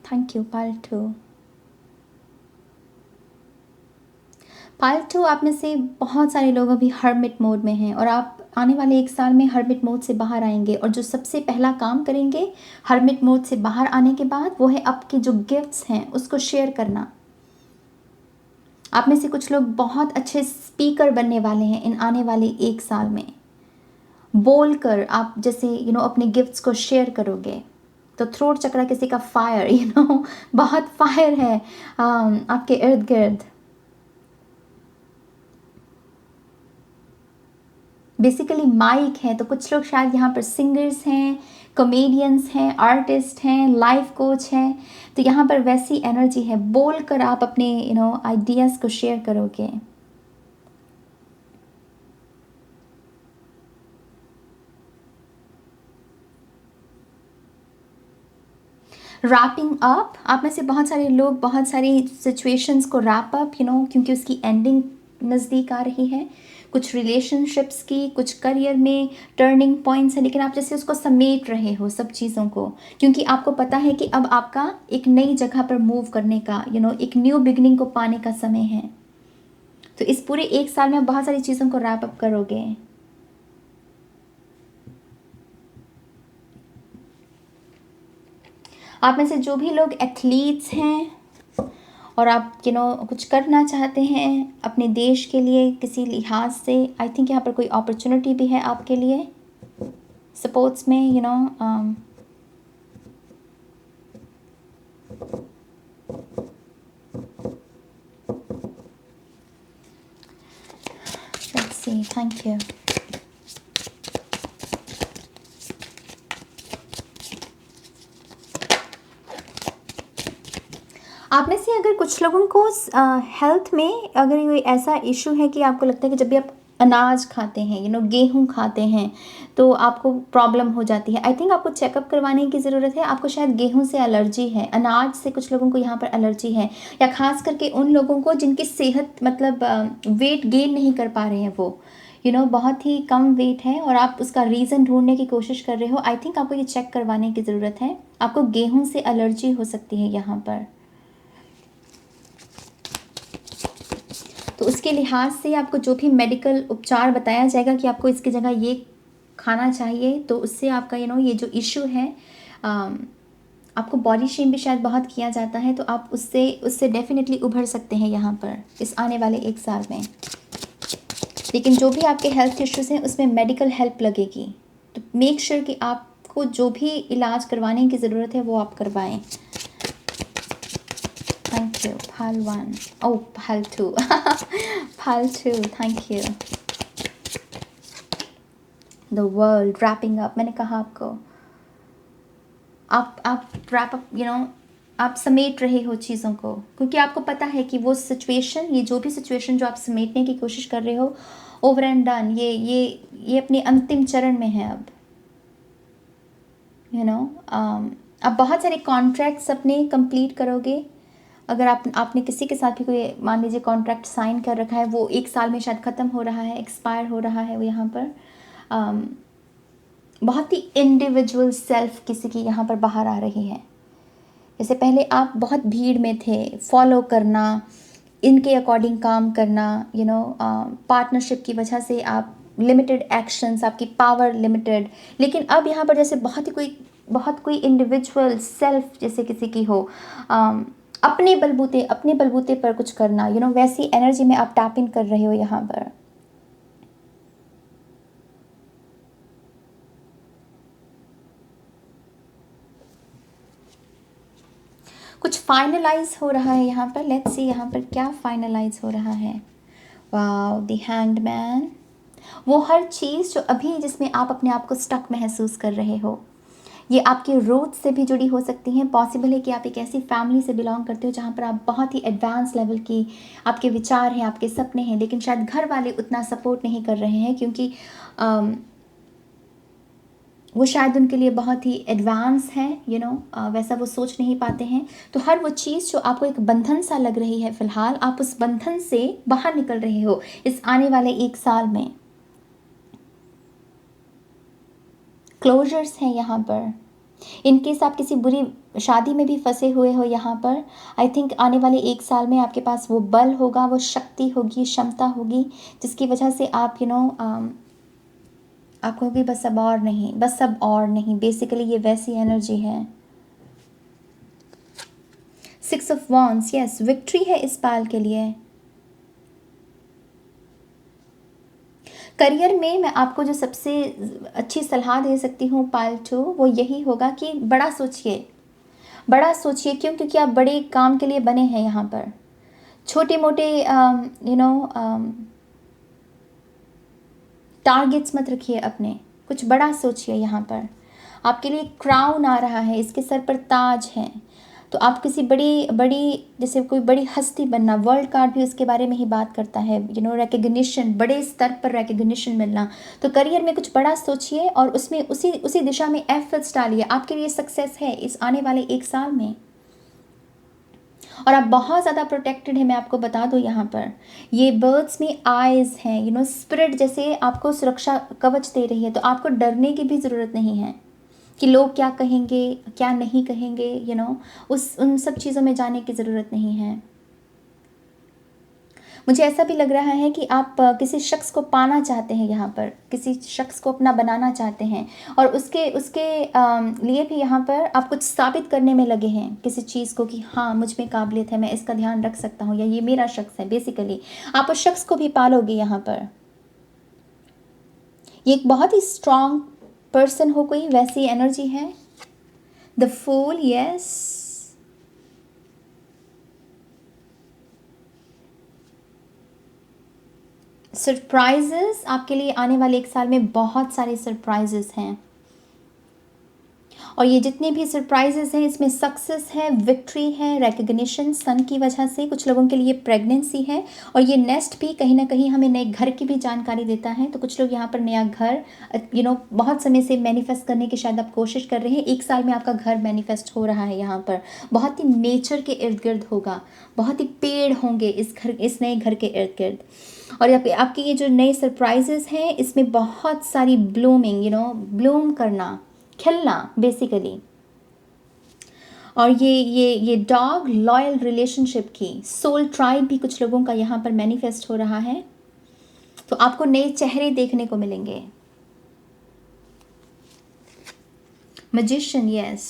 थैंक यू पायल 2। पायल 2, आप में से बहुत सारे लोग अभी हर्मिट मोड में हैं, और आप आने वाले 1 साल में हर्मिट मोड से बाहर आएंगे, और जो सबसे पहला काम करेंगे हर्मिट मोड से बाहर आने के बाद, वो है आपके जो गिफ्ट्स हैं उसको शेयर करना। आप में से कुछ लोग बहुत अच्छे स्पीकर बनने वाले हैं इन आने वाले 1 साल में। बोलकर आप जैसे अपने गिफ्ट्स को शेयर करोगे, तो थ्रोट चक्र किसी का फायर, बहुत फायर है आपके इर्द गिर्द। बेसिकली माइक है, तो कुछ लोग शायद यहाँ पर सिंगर्स हैं, कॉमेडियंस हैं, आर्टिस्ट हैं, लाइफ कोच हैं, तो यहाँ पर वैसी एनर्जी है। बोलकर आप अपने आइडियाज़ को शेयर करोगे। रैपिंग अप, आप में से बहुत सारे लोग बहुत सारी सिचुएशंस को रैप अप क्योंकि उसकी एंडिंग नज़दीक आ रही है। कुछ रिलेशनशिप्स की, कुछ करियर में टर्निंग पॉइंट्स है, लेकिन आप जैसे उसको समेट रहे हो सब चीज़ों को, क्योंकि आपको पता है कि अब आपका एक नई जगह पर मूव करने का, एक न्यू बिगनिंग को पाने का समय है। तो इस पूरे 1 साल में आप बहुत सारी चीज़ों को रैप अप करोगे। आप में से जो भी लोग एथलीट्स हैं और आप कुछ करना चाहते हैं अपने देश के लिए किसी लिहाज से, आई थिंक यहाँ पर कोई अपॉर्चुनिटी भी है आपके लिए स्पोर्ट्स में, लेट्स सी। Thank you. आप में से अगर कुछ लोगों को हेल्थ में अगर ये ऐसा इशू है कि आपको लगता है कि जब भी आप अनाज खाते हैं, गेहूं खाते हैं, तो आपको प्रॉब्लम हो जाती है, आई थिंक आपको चेकअप करवाने की ज़रूरत है। आपको शायद गेहूं से एलर्जी है, अनाज से कुछ लोगों को यहाँ पर एलर्जी है, या ख़ास करके उन लोगों को जिनकी सेहत मतलब वेट गेन नहीं कर पा रहे हैं, वो बहुत ही कम वेट है और आप उसका रीज़न ढूंढने की कोशिश कर रहे हो। आई थिंक आपको ये चेक करवाने की ज़रूरत है। आपको गेहूँ से एलर्जी हो सकती है यहाँ पर, तो उसके लिहाज से आपको जो भी मेडिकल उपचार बताया जाएगा कि आपको इसकी जगह ये खाना चाहिए, तो उससे आपका ये जो इशू है, आपको बॉडी शेम भी शायद बहुत किया जाता है, तो आप उससे डेफिनेटली उभर सकते हैं यहाँ पर इस आने वाले 1 साल में। लेकिन जो भी आपके हेल्थ इश्यूज़ हैं उसमें मेडिकल हेल्प लगेगी, तो मेक श्योर कि आपको जो भी इलाज करवाने की ज़रूरत है वो आप करवाएं। Thank you. Pile 1. Oh, Pile 2. Pile 2. Thank you. The world wrapping up. मैंने कहा आपको, आप wrap up, आप समेट रहे हो चीज़ों को, क्योंकि आपको पता है कि वो सिचुएशन, ये जो भी सिचुएशन जो आप समेटने की कोशिश कर रहे हो, ओवर एंड डन, ये अपने अंतिम चरण में है अब। आप बहुत सारे कॉन्ट्रैक्ट्स अपने कंप्लीट करोगे। अगर आपने किसी के साथ भी कोई मान लीजिए कॉन्ट्रैक्ट साइन कर रखा है, वो 1 साल में शायद ख़त्म हो रहा है, एक्सपायर हो रहा है, वो यहाँ पर बहुत ही इंडिविजुअल सेल्फ किसी की यहाँ पर बाहर आ रही है। जैसे पहले आप बहुत भीड़ में थे, फॉलो करना, इनके अकॉर्डिंग काम करना, पार्टनरशिप की वजह से आप लिमिटेड एक्शंस, आपकी पावर लिमिटेड, लेकिन अब यहाँ पर जैसे बहुत ही कोई बहुत कोई इंडिविजुअल सेल्फ जैसे किसी की हो, अपने बलबूते पर कुछ करना, वैसी एनर्जी में आप टैप इन कर रहे हो यहाँ पर। कुछ फाइनलाइज हो रहा है यहाँ पर। लेट्स सी यहाँ पर क्या फाइनलाइज हो रहा है। Wow, the hanged man. वो हर चीज़ जो अभी जिसमें आप अपने आप को स्टक महसूस कर रहे हो, ये आपकी रूट से भी जुड़ी हो सकती हैं। पॉसिबल है कि आप एक ऐसी फैमिली से बिलोंग करते हो जहाँ पर आप बहुत ही एडवांस लेवल की आपके विचार हैं, आपके सपने हैं, लेकिन शायद घर वाले उतना सपोर्ट नहीं कर रहे हैं, क्योंकि वो शायद उनके लिए बहुत ही एडवांस है, वैसा वो सोच नहीं पाते हैं। तो हर वो चीज़ जो आपको एक बंधन सा लग रही है फ़िलहाल, आप उस बंधन से बाहर निकल रहे हो इस आने वाले 1 साल में। क्लोजर्स हैं यहाँ पर। इनकेस आप किसी बुरी शादी में भी फंसे हुए हो यहाँ पर, आई थिंक आने वाले 1 साल में आपके पास वो बल होगा, वो शक्ति होगी, क्षमता होगी, जिसकी वजह से आप आप कहोगे बस अब और नहीं, बस अब और नहीं। बेसिकली ये वैसी एनर्जी है। 6 ऑफ वॉन्ड्स, यस, विक्ट्री है इस पाल के लिए। करियर में मैं आपको जो सबसे अच्छी सलाह दे सकती हूँ पाल 2, वो यही होगा कि बड़ा सोचिए, बड़ा सोचिए। क्यों? क्योंकि आप बड़े काम के लिए बने हैं यहाँ पर। छोटे मोटे टारगेट्स मत रखिए अपने, कुछ बड़ा सोचिए। यहाँ पर आपके लिए क्राउन आ रहा है, इसके सर पर ताज है। तो आप किसी बड़ी जैसे कोई बड़ी हस्ती बनना, वर्ल्ड कार्ड भी उसके बारे में ही बात करता है, रिकग्निशन, बड़े स्तर पर रिकग्निशन मिलना। तो करियर में कुछ बड़ा सोचिए और उसमें उसी दिशा में एफर्ट्स डालिए। आपके लिए सक्सेस है इस आने वाले 1 साल में, और आप बहुत ज़्यादा प्रोटेक्टेड हैं। मैं आपको बता दूँ यहाँ पर ये बर्ड्स में आइज़ हैं, स्पिरिट जैसे आपको सुरक्षा कवच दे रही है। तो आपको डरने की भी ज़रूरत नहीं है कि लोग क्या कहेंगे, क्या नहीं कहेंगे, उन सब चीज़ों में जाने की ज़रूरत नहीं है। मुझे ऐसा भी लग रहा है कि आप किसी शख्स को पाना चाहते हैं यहाँ पर, किसी शख्स को अपना बनाना चाहते हैं, और उसके लिए भी यहाँ पर आप कुछ साबित करने में लगे हैं किसी चीज़ को कि हाँ, मुझ में काबिलियत है, मैं इसका ध्यान रख सकता हूँ, या ये मेरा शख्स है। बेसिकली आप उस शख्स को भी पालोगे यहाँ पर। ये एक बहुत ही स्ट्रॉन्ग पर्सन हो कोई, वैसी एनर्जी है। The fool, yes. सरप्राइजेस आपके लिए आने वाले 1 साल में बहुत सारे सरप्राइजेस हैं, और ये जितने भी सरप्राइजेस हैं इसमें सक्सेस है, विक्ट्री है, रिकग्निशन सन की वजह से। कुछ लोगों के लिए प्रेगनेंसी है, और ये नेस्ट भी कहीं ना कहीं हमें नए घर की भी जानकारी देता है। तो कुछ लोग यहाँ पर नया घर बहुत समय से मैनिफेस्ट करने की शायद आप कोशिश कर रहे हैं। 1 साल में आपका घर मैनिफेस्ट हो रहा है यहाँ पर। बहुत ही नेचर के इर्द गिर्द होगा, बहुत ही पेड़ होंगे इस नए घर के इर्द गिर्द। और आपके ये जो नए सरप्राइजेस हैं इसमें बहुत सारी ब्लूमिंग, ब्लूम करना, खिलना बेसिकली। और ये डॉग लॉयल रिलेशनशिप की सोल ट्राइब भी कुछ लोगों का यहाँ पर मैनिफेस्ट हो रहा है। तो आपको नए चेहरे देखने को मिलेंगे। Magician, yes.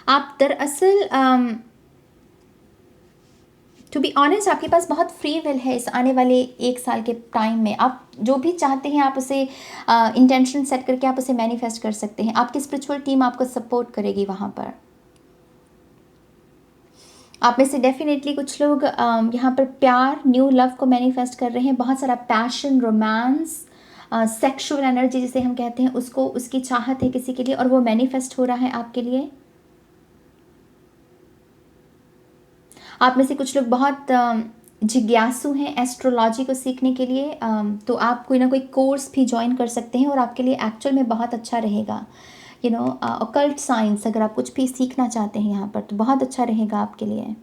आप दरअसल टू बी ऑनेस्ट आपके पास बहुत फ्री विल है इस आने वाले 1 साल के टाइम में। आप जो भी चाहते हैं आप उसे इंटेंशन सेट करके आप उसे मैनिफेस्ट कर सकते हैं। आपकी स्पिरिचुअल टीम आपको सपोर्ट करेगी वहाँ पर। आप में से डेफिनेटली कुछ लोग यहाँ पर प्यार, न्यू लव को मैनिफेस्ट कर रहे हैं। बहुत सारा पैशन, रोमांस, सेक्सुअल एनर्जी जिसे हम कहते हैं उसको, उसकी चाहत है किसी के लिए, और वो मैनिफेस्ट हो रहा है आपके लिए। आप में से कुछ लोग बहुत जिज्ञासु हैं एस्ट्रोलॉजी को सीखने के लिए, तो आप कोई ना कोई कोर्स भी ज्वाइन कर सकते हैं, और आपके लिए एक्चुअल में बहुत अच्छा रहेगा। ऑकल्ट साइंस अगर आप कुछ भी सीखना चाहते हैं यहाँ पर तो बहुत अच्छा रहेगा आपके लिए।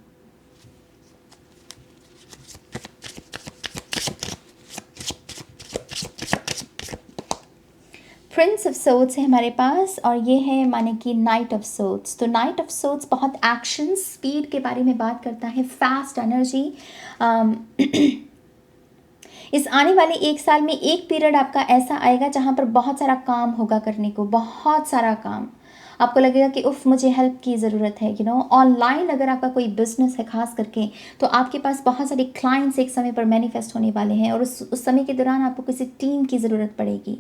प्रिंस ऑफ सोर्ड्स है हमारे पास, और ये है माने कि नाइट ऑफ सोर्ड्स। तो नाइट ऑफ सोर्ड्स बहुत एक्शन, स्पीड के बारे में बात करता है, फास्ट एनर्जी। इस आने वाले 1 साल में एक पीरियड आपका ऐसा आएगा जहाँ पर बहुत सारा काम होगा करने को, बहुत सारा काम। आपको लगेगा कि उफ़ मुझे हेल्प की ज़रूरत है, ऑनलाइन अगर आपका कोई बिज़नेस है ख़ास करके, तो आपके पास बहुत सारे क्लाइंट्स एक समय पर मैनिफेस्ट होने वाले हैं और उस समय के दौरान आपको किसी टीम की ज़रूरत पड़ेगी।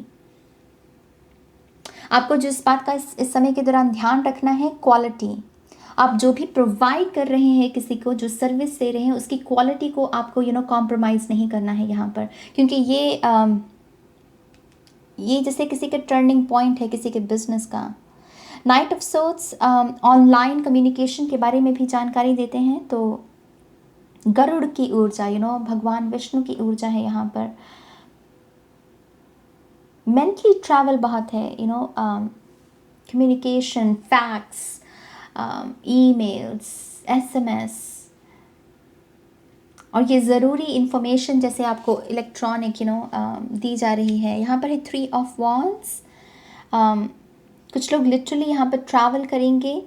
आपको जिस बात का इस समय के दौरान ध्यान रखना है, क्वालिटी। आप जो भी प्रोवाइड कर रहे हैं किसी को, जो सर्विस दे रहे हैं, उसकी क्वालिटी को आपको कॉम्प्रोमाइज़ नहीं करना है यहाँ पर, क्योंकि ये जैसे किसी के टर्निंग पॉइंट है किसी के बिजनेस का। Night of sorts online communication के बारे में भी जानकारी देते हैं। तो गरुड़ की ऊर्जा, भगवान विष्णु की ऊर्जा है यहाँ पर। मेंटली ट्रैवल बहुत है, कम्युनिकेशन, फैक्स, ईमेल्स, एसएमएस, और ये ज़रूरी इन्फॉर्मेशन जैसे आपको इलेक्ट्रॉनिक दी जा रही है। यहाँ पर है 3 ऑफ वॉन्ड्स। कुछ लोग लिटरली यहाँ पर ट्रैवल करेंगे,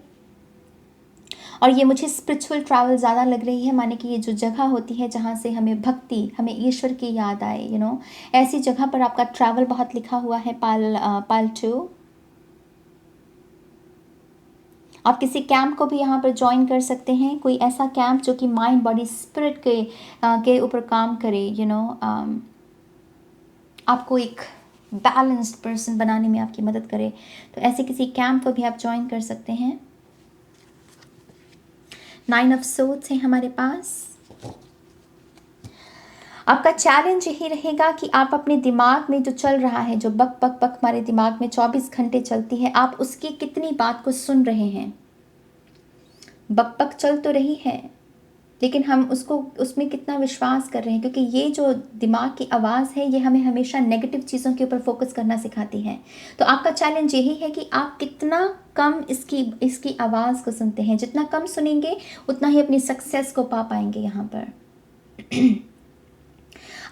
और ये मुझे स्पिरिचुअल ट्रैवल ज़्यादा लग रही है, माने कि ये जो जगह होती है जहाँ से हमें भक्ति, हमें ईश्वर की याद आए, ऐसी जगह पर आपका ट्रैवल बहुत लिखा हुआ है। पाल 2। आप किसी कैंप को भी यहाँ पर ज्वाइन कर सकते हैं, कोई ऐसा कैंप जो कि माइंड बॉडी स्पिरिट के ऊपर काम करे, आपको एक बैलेंस्ड पर्सन बनाने में आपकी मदद करे। तो ऐसे किसी कैंप को भी आप ज्वाइन कर सकते हैं। 9 ऑफ सोर्ड्स है हमारे पास। आपका चैलेंज यही रहेगा कि आप अपने दिमाग में जो चल रहा है, जो बक बक बक हमारे दिमाग में 24 घंटे चलती है, आप उसकी कितनी बात को सुन रहे हैं। बक बक चल तो रही है, लेकिन हम उसमें कितना विश्वास कर रहे हैं, क्योंकि ये जो दिमाग की आवाज़ है ये हमें हमेशा नेगेटिव चीज़ों के ऊपर फोकस करना सिखाती है। तो आपका चैलेंज यही है कि आप कितना कम इसकी आवाज़ को सुनते हैं। जितना कम सुनेंगे उतना ही अपनी सक्सेस को पा पाएंगे यहाँ पर।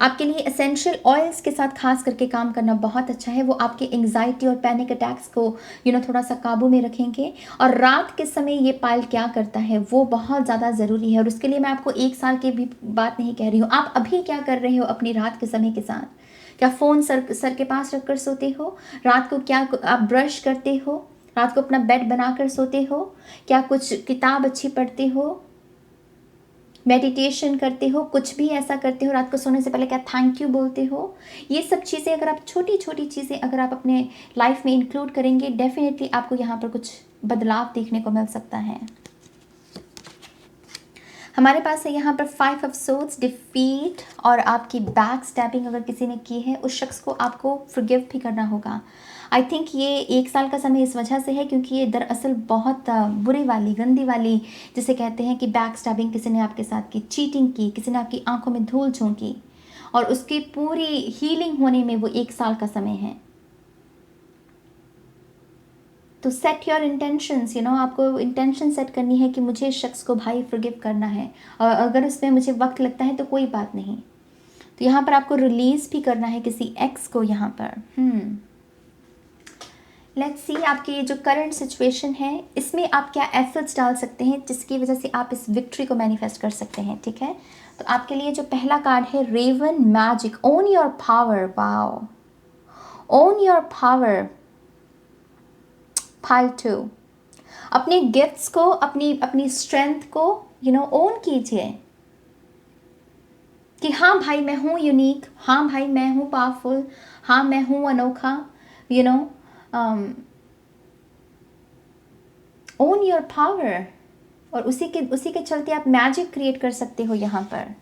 आपके लिए एसेंशियल ऑयल्स के साथ खास करके काम करना बहुत अच्छा है। वो आपके एंग्जाइटी और पैनिक अटैक्स को थोड़ा सा काबू में रखेंगे। और रात के समय ये पायल क्या करता है वो बहुत ज़्यादा ज़रूरी है, और उसके लिए मैं आपको 1 साल की भी बात नहीं कह रही हूँ। आप अभी क्या कर रहे हो अपनी रात के समय के साथ? क्या फ़ोन सर के पास रख कर सोते हो? रात को क्या आप ब्रश करते हो? रात को अपना बेड बनाकर सोते हो? क्या कुछ किताब अच्छी पढ़ते हो? मेडिटेशन करते हो? कुछ भी ऐसा करते हो? रात को सोने से पहले क्या थैंक यू बोलते हो? ये सब चीज़ें अगर आप छोटी छोटी चीज़ें अगर आप अपने लाइफ में इंक्लूड करेंगे, डेफिनेटली आपको यहाँ पर कुछ बदलाव देखने को मिल सकता है। हमारे पास है यहाँ पर 5 ऑफ सोर्ड्स, डिफीट, और आपकी बैक स्टैबिंग अगर किसी ने की है, उस शख्स को आपको फॉरगिव भी करना होगा। आई थिंक ये 1 साल का समय इस वजह से है क्योंकि ये दरअसल बहुत बुरी वाली, गंदी वाली, जिसे कहते हैं कि बैक स्टैबिंग, किसी ने आपके साथ की, चीटिंग की, किसी ने आपकी आंखों में धूल झोंकी, और उसकी पूरी हीलिंग होने में वो 1 साल का समय है। तो सेट योर इंटेंशंस, आपको इंटेंशन सेट करनी है कि मुझे इस शख्स को भाई फॉरगिव करना है, और अगर उसमें मुझे वक्त लगता है तो कोई बात नहीं। तो यहाँ पर आपको रिलीज़ भी करना है किसी एक्स को यहाँ पर। लेट्स सी आपकी ये जो करंट सिचुएशन है इसमें आप क्या एफर्ट्स डाल सकते हैं जिसकी वजह से आप इस विक्ट्री को मैनिफेस्ट कर सकते हैं। ठीक है, तो आपके लिए जो पहला कार्ड है raven magic, own your power. Wow, own your power. Pile 2, अपने गिफ्ट्स को, अपनी स्ट्रेंथ को ओन कीजिए कि हाँ भाई मैं हूँ यूनिक, हाँ भाई मैं हूँ पावरफुल, हाँ मैं हूँ अनोखा। ओन योर पावर, और उसी के चलते आप मैजिक क्रिएट कर सकते हो यहाँ पर।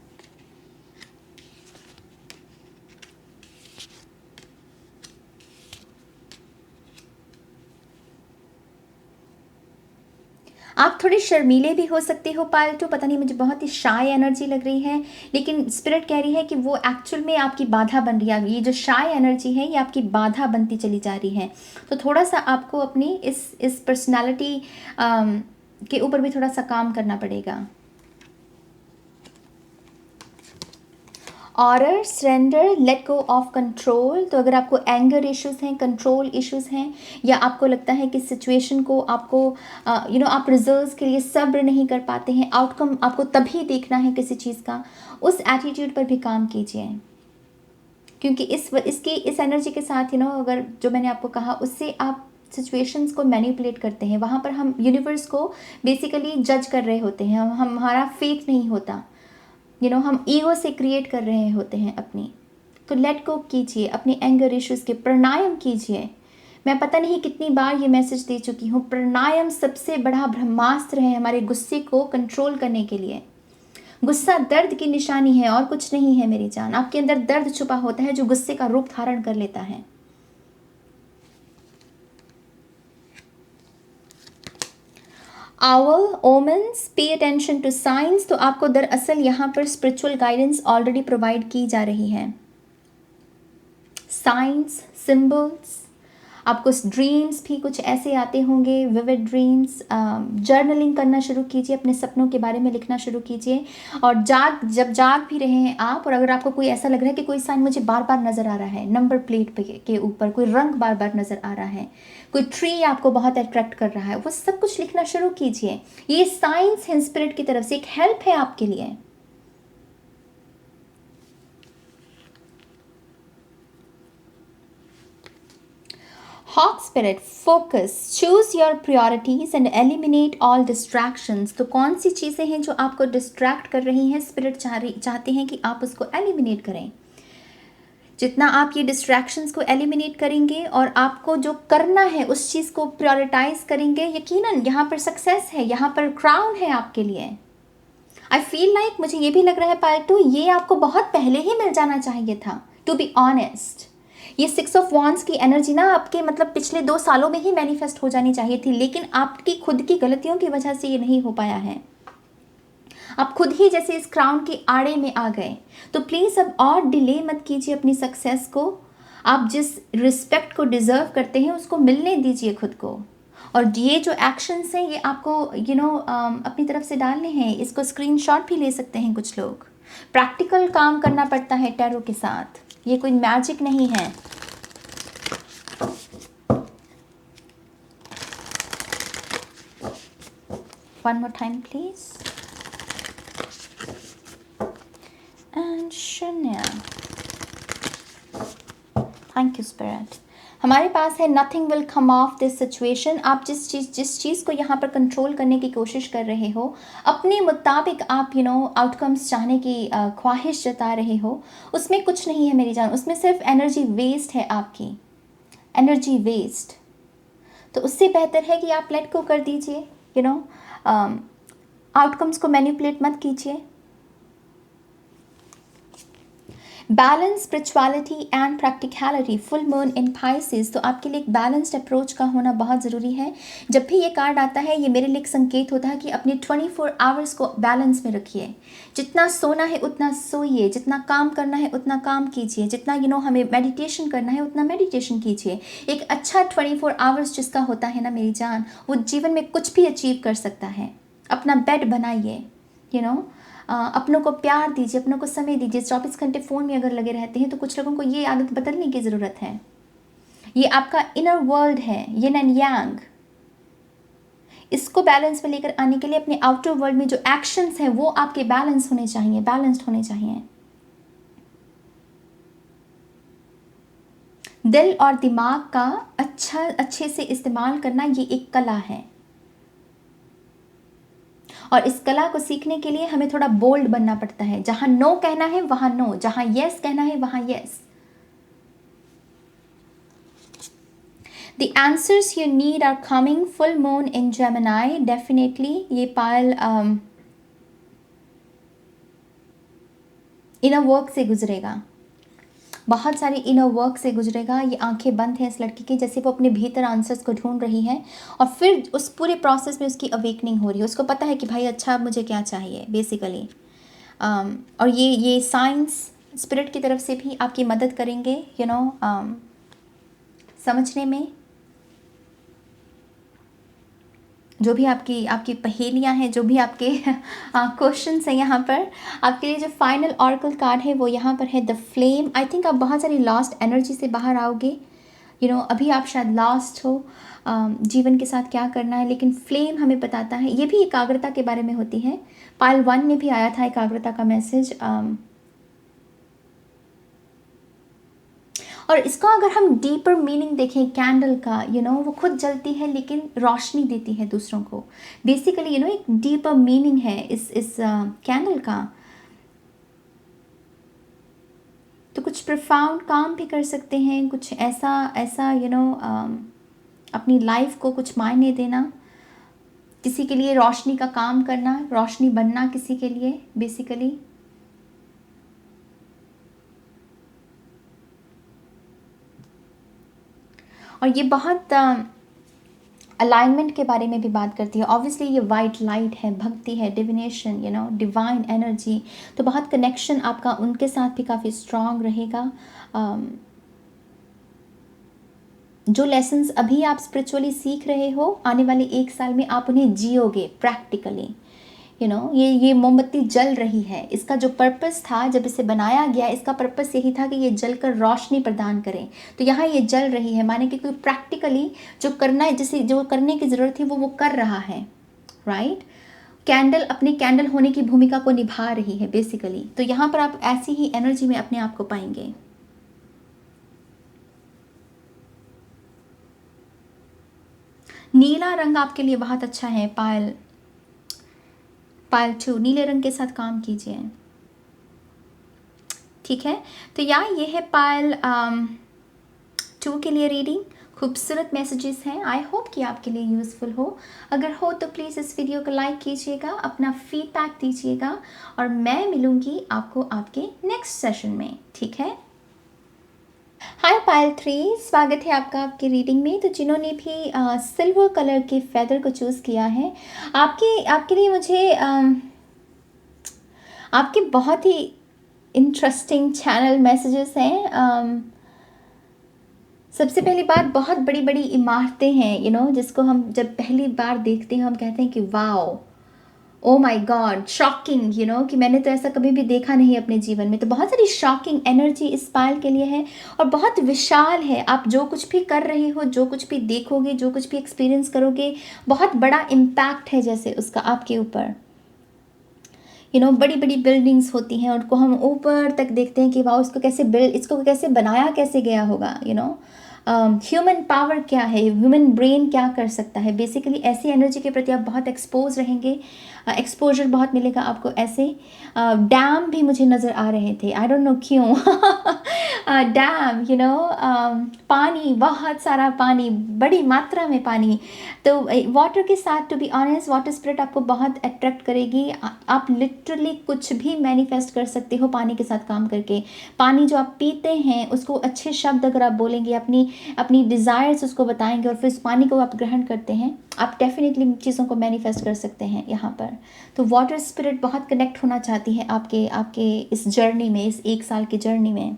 आप थोड़े शर्मीले भी हो सकते हो पायल 2, पता नहीं मुझे बहुत ही शाय एनर्जी लग रही है, लेकिन स्पिरिट कह रही है कि वो एक्चुअल में आपकी बाधा बन रही है। ये जो शाय एनर्जी है ये आपकी बाधा बनती चली जा रही है। तो थोड़ा सा आपको अपनी इस पर्सनालिटी के ऊपर भी थोड़ा सा काम करना पड़ेगा। Order, surrender, let go of control. तो अगर आपको एंगर इश्यूज़ हैं, कंट्रोल इश्यूज़ हैं, या आपको लगता है कि सिचुएशन को आपको आप रिजल्ट्स के लिए सब्र नहीं कर पाते हैं, आउटकम आपको तभी देखना है किसी चीज़ का, उस एटीट्यूड पर भी काम कीजिए। क्योंकि इस एनर्जी के साथ अगर जो मैंने आपको कहा उससे आप सिचुएशंस को मैनिपुलेट करते हैं, वहाँ पर हम यूनिवर्स को बेसिकली जज कर रहे होते हैं, हमारा फेथ नहीं होता, हम ईगो से क्रिएट कर रहे होते हैं अपनी। तो लेट गो कीजिए अपने एंगर इश्यूज़ के, प्राणायाम कीजिए। मैं पता नहीं कितनी बार ये मैसेज दे चुकी हूँ, प्राणायाम सबसे बड़ा ब्रह्मास्त्र है हमारे गुस्से को कंट्रोल करने के लिए। गुस्सा दर्द की निशानी है और कुछ नहीं है मेरी जान। आपके अंदर दर्द छुपा होता है जो गुस्से का रूप धारण कर लेता है। Our omens, pay attention to signs. तो आपको दरअसल यहाँ पर स्पिरिचुअल गाइडेंस ऑलरेडी प्रोवाइड की जा रही है। साइंस, सिंबल्स, आपको ड्रीम्स भी कुछ ऐसे आते होंगे, विविड ड्रीम्स। जर्नलिंग करना शुरू कीजिए, अपने सपनों के बारे में लिखना शुरू कीजिए। और जब जाग भी रहे हैं आप, और अगर आपको कोई ऐसा लग रहा है कि कोई साइन मुझे बार बार नज़र आ रहा है, नंबर प्लेट के ऊपर कोई रंग बार बार नज़र आ रहा है, कोई ट्री आपको बहुत अट्रैक्ट कर रहा है, वो सब कुछ लिखना शुरू कीजिए। ये साइंस है स्पिरिट की तरफ से, एक हेल्प है आपके लिए। Hawk spirit, focus, choose your priorities and eliminate all distractions. तो कौन सी चीज़ें हैं जो आपको डिस्ट्रैक्ट कर रही हैं? स्पिरिट चाहते हैं कि आप उसको एलिमिनेट करें। जितना आप ये डिस्ट्रैक्शंस को एलिमिनेट करेंगे और आपको जो करना है उस चीज़ को प्रायोरिटाइज करेंगे, यकीनन यहाँ पर सक्सेस है, यहाँ पर क्राउन है आपके लिए। आई फील लाइक, मुझे ये भी लग रहा है पार्टू, ये आपको बहुत पहले ही मिल जाना चाहिए था, टू बी ऑनेस्ट। ये 6 ऑफ वॉन्ड्स की एनर्जी ना आपके मतलब पिछले 2 सालों में ही मैनिफेस्ट हो जानी चाहिए थी, लेकिन आपकी खुद की गलतियों की वजह से ये नहीं हो पाया है। आप खुद ही जैसे इस क्राउन के आड़े में आ गए। तो प्लीज़ अब और डिले मत कीजिए अपनी सक्सेस को। आप जिस रिस्पेक्ट को डिज़र्व करते हैं उसको मिलने दीजिए खुद को। और ये जो एक्शंस हैं ये आपको अपनी तरफ से डालने हैं। इसको स्क्रीनशॉट भी ले सकते हैं कुछ लोग। प्रैक्टिकल काम करना पड़ता है टैरो के साथ, ये कोई मैजिक नहीं है। One more time please. And शून्य। Thank you spirit. हमारे पास है nothing will come of this situation. आप जिस चीज़ को यहाँ पर कंट्रोल करने की कोशिश कर रहे हो, अपने मुताबिक आप आउटकम्स चाहने की ख्वाहिश जता रहे हो, उसमें कुछ नहीं है मेरी जान, उसमें सिर्फ एनर्जी वेस्ट है आपकी, एनर्जी वेस्ट। तो उससे बेहतर है कि आप लेट को कर दीजिए, आउटकम्स को मैनिपुलेट मत कीजिए। Balance, spirituality and practicality, full moon in Pisces. तो आपके लिए एक बैलेंस्ड अप्रोच का होना बहुत ज़रूरी है। जब भी ये कार्ड आता है ये मेरे लिए एक संकेत होता है कि अपने 24 आवर्स को बैलेंस में रखिए। जितना सोना है उतना सोइए, जितना काम करना है उतना काम कीजिए, जितना हमें मेडिटेशन करना है उतना मेडिटेशन कीजिए। एक अच्छा 24 आवर्स जिसका होता है ना मेरी जान, वो जीवन में कुछ भी अचीव कर सकता है। अपना बेड बनाइए, अपनों को प्यार दीजिए, अपनों को समय दीजिए। 24 घंटे फ़ोन में अगर लगे रहते हैं तो कुछ लोगों को ये आदत बदलने की ज़रूरत है। ये आपका इनर वर्ल्ड है, यिन एंड यांग। इसको बैलेंस में लेकर आने के लिए अपने आउटर वर्ल्ड में जो एक्शंस हैं वो आपके बैलेंस होने चाहिए, बैलेंस्ड होने चाहिए। दिल और दिमाग का अच्छे से इस्तेमाल करना ये एक कला है, और इस कला को सीखने के लिए हमें थोड़ा बोल्ड बनना पड़ता है। जहां नो कहना है वहां नो, जहां यस कहना है वहां yes. The answers you need are coming. Full moon in Gemini, definitely ये पायल इनर वर्क से गुजरेगा, बहुत सारी इनर वर्क से गुजरेगा। ये आंखें बंद हैं इस लड़की की, जैसे वो अपने भीतर आंसर्स को ढूंढ रही है, और फिर उस पूरे प्रोसेस में उसकी अवेकनिंग हो रही है। उसको पता है कि भाई अच्छा मुझे क्या चाहिए बेसिकली। और ये साइंस स्पिरिट की तरफ से भी आपकी मदद करेंगे समझने में। जो भी आपकी पहेलियां हैं, जो भी आपके क्वेश्चंस हैं, यहाँ पर आपके लिए जो फाइनल ऑरेकल कार्ड है वो यहाँ पर है द फ्लेम। आई थिंक आप बहुत सारी लॉस्ट एनर्जी से बाहर आओगे। अभी आप शायद लॉस्ट हो, जीवन के साथ क्या करना है, लेकिन फ्लेम हमें बताता है, ये भी एकाग्रता के बारे में होती है। पाइल 1 में भी आया था एकाग्रता का मैसेज। और इसका अगर हम डीपर मीनिंग देखें कैंडल का, वो खुद जलती है लेकिन रोशनी देती है दूसरों को। बेसिकली एक डीपर मीनिंग है इस कैंडल का। तो कुछ प्रोफाउंड काम भी कर सकते हैं, कुछ ऐसा ऐसा अपनी लाइफ को कुछ मायने देना, किसी के लिए रोशनी का काम करना, रोशनी बनना किसी के लिए बेसिकली। और ये बहुत अलाइनमेंट के बारे में भी बात करती है। ऑब्वियसली ये वाइट लाइट है, भक्ति है, डिविनेशन, डिवाइन एनर्जी। तो बहुत कनेक्शन आपका उनके साथ भी काफ़ी स्ट्रांग रहेगा। जो लेसन्स अभी आप स्पिरिचुअली सीख रहे हो, आने वाले 1 साल में आप उन्हें जियोगे प्रैक्टिकली। ये मोमबत्ती जल रही है, इसका जो पर्पस था जब इसे बनाया गया, इसका पर्पस यही था कि ये जलकर रोशनी प्रदान करें। तो यहाँ ये जल रही है, माने कि कोई प्रैक्टिकली जो करना है, जो करने की ज़रूरत थी वो कर रहा है, राइट। कैंडल अपनी कैंडल होने की भूमिका को निभा रही है बेसिकली। तो यहाँ पर आप ऐसी ही एनर्जी में अपने आप को पाएंगे। नीला रंग आपके लिए बहुत अच्छा है। पायल 2 नीले रंग के साथ काम कीजिए, ठीक है। तो ये है पायल 2 के लिए रीडिंग। खूबसूरत मैसेजेस हैं, आई होप कि आपके लिए यूज़फुल हो। अगर हो तो प्लीज़ इस वीडियो को लाइक कीजिएगा, अपना फीडबैक दीजिएगा, और मैं मिलूँगी आपको आपके नेक्स्ट सेशन में, ठीक है। हाय पायल 3, स्वागत है आपका आपकी रीडिंग में। तो जिन्होंने भी सिल्वर कलर के फेदर को चूज़ किया है, आपके लिए मुझे आपके बहुत ही इंटरेस्टिंग चैनल मैसेजेस हैं। सबसे पहली बात, बहुत बड़ी बड़ी इमारतें हैं, जिसको हम जब पहली बार देखते हैं हम कहते हैं कि wow, oh my God, shocking, कि मैंने तो ऐसा कभी भी देखा नहीं अपने जीवन में। तो बहुत सारी शॉकिंग एनर्जी इस पायल के लिए है, और बहुत विशाल है। आप जो कुछ भी कर रहे हो, जो कुछ भी देखोगे, जो कुछ भी एक्सपीरियंस करोगे, बहुत बड़ा इम्पैक्ट है जैसे उसका आपके ऊपर। बड़ी बड़ी बिल्डिंग्स होती हैं, उनको हम ऊपर तक देखते हैं कि वाह, इसको कैसे बनाया कैसे गया होगा। ह्यूमन पावर क्या है, ह्यूमन ब्रेन क्या कर सकता है। बेसिकली ऐसी एनर्जी के प्रति आप बहुत एक्सपोज रहेंगे, एक्सपोजर बहुत मिलेगा आपको। ऐसे डैम भी मुझे नज़र आ रहे थे, आई डोंट नो क्यों। डैम, पानी, बहुत सारा पानी, बड़ी मात्रा में पानी। तो वाटर के साथ, to be honest, water spirit आपको बहुत अट्रैक्ट करेगी। आप लिटरली कुछ भी मैनिफेस्ट कर सकते हो पानी के साथ काम करके। पानी जो आप पीते हैं उसको अच्छे शब्द अगर आप बोलेंगे, अपनी डिज़ायर्स उसको बताएंगे, और फिर उस पानी को आप ग्रहण करते हैं, आप डेफिनेटली चीज़ों को मैनिफेस्ट कर सकते हैं यहाँ पर। तो वाटर स्पिरिट बहुत कनेक्ट होना चाहती है आपके इस जर्नी में, इस 1 साल की जर्नी में।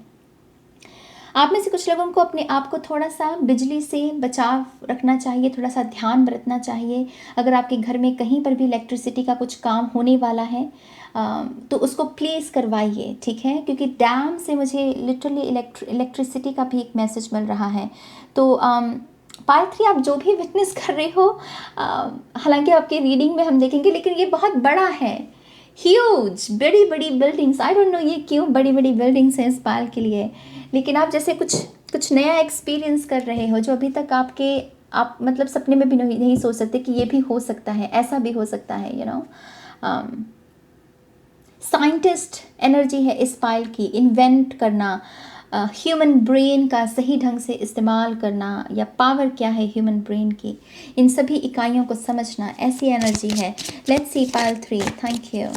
आप में से कुछ लोगों को अपने आप को थोड़ा सा बिजली से बचाव रखना चाहिए, थोड़ा सा ध्यान बरतना चाहिए। अगर आपके घर में कहीं पर भी इलेक्ट्रिसिटी का कुछ काम होने वाला है तो उसको प्लीज़ करवाइए, ठीक है, क्योंकि डैम से मुझे लिटरली इलेक्ट्रिसिटी का भी एक मैसेज मिल रहा है। तो पार्ट 3 आप जो भी विटनेस कर रहे हो, हालांकि आपकी रीडिंग में हम देखेंगे, लेकिन ये बहुत बड़ा है, ह्यूज, बड़ी बड़ी बिल्डिंग्स। आई डोंट नो ये क्यों बड़ी बड़ी बिल्डिंग्स हैं इस पाल के लिए, लेकिन आप जैसे कुछ नया एक्सपीरियंस कर रहे हो, जो अभी तक आप मतलब सपने में भी नहीं सोच सकते कि ये भी हो सकता है, ऐसा भी हो सकता है। साइंटिस्ट एनर्जी है इस पाइल की, इन्वेंट करना, ह्यूमन ब्रेन का सही ढंग से इस्तेमाल करना, या पावर क्या है ह्यूमन ब्रेन की, इन सभी इकाइयों को समझना, ऐसी एनर्जी है। Let's see pile 3, thank you.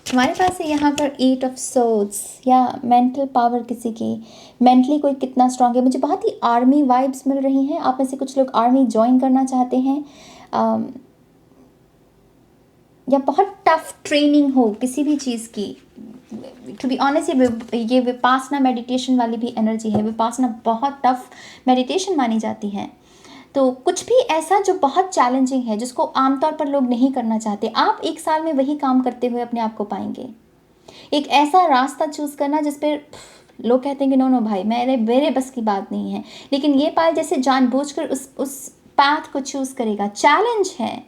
हमारे पास है यहाँ पर 8 ऑफ सोर्ड्स, या मेंटल पावर, किसी की मेंटली कोई कितना स्ट्रांग है। मुझे बहुत ही आर्मी वाइब्स मिल रही हैं। आप में से कुछ लोग आर्मी ज्वाइन करना चाहते हैं, या बहुत टफ ट्रेनिंग हो किसी भी चीज़ की। टू बी ऑनेस्ट, ये विपासना मेडिटेशन वाली भी एनर्जी है। विपासना बहुत टफ मेडिटेशन मानी जाती है। तो कुछ भी ऐसा जो बहुत चैलेंजिंग है, जिसको आमतौर पर लोग नहीं करना चाहते, आप 1 साल में वही काम करते हुए अपने आप को पाएंगे। एक ऐसा रास्ता चूज़ करना जिस पर लोग कहते हैं कि नो भाई, मेरे बस की बात नहीं है, लेकिन ये पाल जैसे जानबूझकर उस पाथ को चूज़ करेगा। चैलेंज है,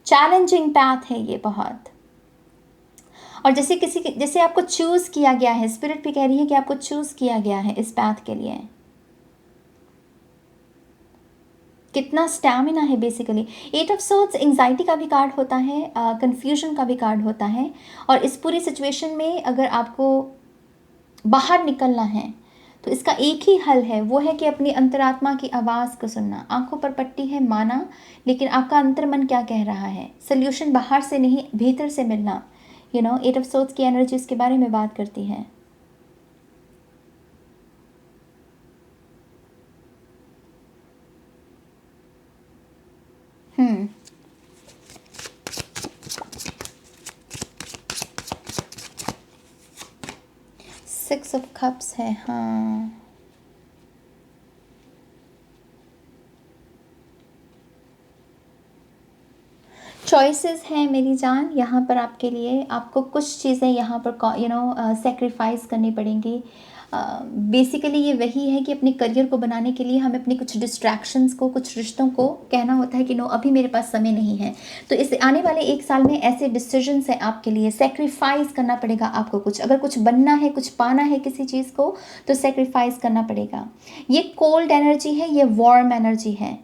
चैलेंजिंग पैथ है ये बहुत। और जैसे आपको चूज़ किया गया है, स्पिरिट भी कह रही है कि आपको चूज़ किया गया है इस पैथ के लिए। कितना स्टैमिना है बेसिकली। 8 ऑफ सोर्ड्स एंग्जाइटी का भी कार्ड होता है, कंफ्यूजन का भी कार्ड होता है। और इस पूरी सिचुएशन में अगर आपको बाहर निकलना है तो इसका एक ही हल है, वो है कि अपनी अंतरात्मा की आवाज़ को सुनना। आंखों पर पट्टी है माना, लेकिन आपका अंतर्मन क्या कह रहा है। सोल्यूशन बाहर से नहीं, भीतर से मिलना। 8 ऑफ सोर्ड्स की एनर्जी इसके बारे में बात करती है। सिक्स ऑफ कप्स है, हाँ। चॉइसेस हैं मेरी जान यहाँ पर आपके लिए। आपको कुछ चीज़ें यहाँ पर सेक्रीफाइस करनी पड़ेंगी। बेसिकली ये वही है कि अपने करियर को बनाने के लिए हमें अपने कुछ डिस्ट्रैक्शंस को, कुछ रिश्तों को कहना होता है कि नो, अभी मेरे पास समय नहीं है। तो इस आने वाले 1 साल में ऐसे डिसीजंस हैं आपके लिए, सेक्रीफाइस करना पड़ेगा आपको कुछ। अगर कुछ बनना है, कुछ पाना है किसी चीज़ को, तो सेक्रीफाइस करना पड़ेगा। ये कोल्ड एनर्जी है, ये वार्म एनर्जी है।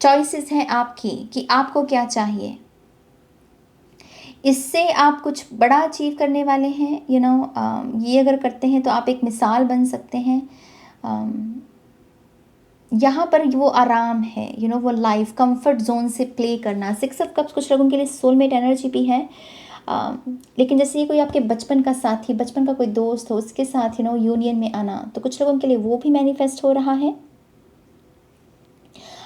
चॉइसेस हैं आपकी कि आपको क्या चाहिए। इससे आप कुछ बड़ा अचीव करने वाले हैं। ये अगर करते हैं तो आप एक मिसाल बन सकते हैं। यहाँ पर वो आराम है, वो लाइफ कंफर्ट जोन से प्ले करना। 6 ऑफ कप्स कुछ लोगों के लिए सोलमेट एनर्जी भी है। लेकिन जैसे ये कोई आपके बचपन का साथी, बचपन का कोई दोस्त हो, उसके साथ यूनियन में आना, तो कुछ लोगों के लिए वो भी मैनिफेस्ट हो रहा है।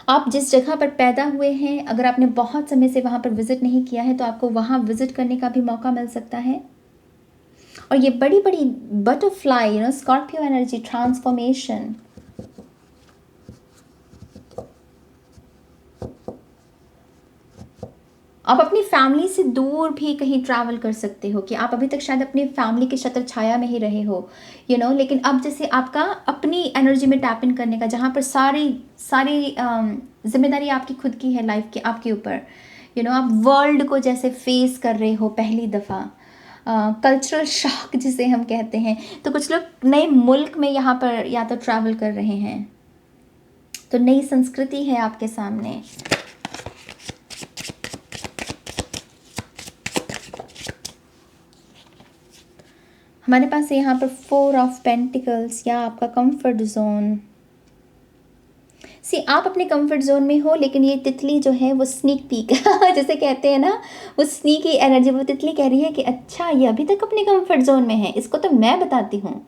आप जिस जगह पर पैदा हुए हैं, अगर आपने बहुत समय से वहाँ पर विज़िट नहीं किया है तो आपको वहाँ विज़िट करने का भी मौका मिल सकता है। और ये बड़ी बड़ी बटरफ्लाई, स्कॉर्पियो एनर्जी, ट्रांसफॉर्मेशन। आप अपनी फैमिली से दूर भी कहीं ट्रैवल कर सकते हो, कि आप अभी तक शायद अपनी फैमिली के छत्र छाया में ही रहे हो, लेकिन अब जैसे आपका अपनी एनर्जी में टैप इन करने का, जहाँ पर सारी सारी जिम्मेदारी आपकी खुद की है लाइफ की, आपके ऊपर। आप वर्ल्ड को जैसे फेस कर रहे हो पहली दफ़ा, कल्चरल शॉक जिसे हम कहते हैं। तो कुछ लोग नए मुल्क में यहाँ पर या तो ट्रैवल कर रहे हैं, तो नई संस्कृति है आपके सामने। हमारे पास यहाँ पर 4 ऑफ पेंटिकल्स, या आपका कंफर्ट जोन। आप अपने कंफर्ट जोन में हो, लेकिन ये तितली जो है वो स्नीक पीक जैसे कहते हैं ना, वो स्नीकी एनर्जी, वो तितली कह रही है कि अच्छा, ये अभी तक अपने कंफर्ट जोन में है, इसको तो मैं बताती हूँ।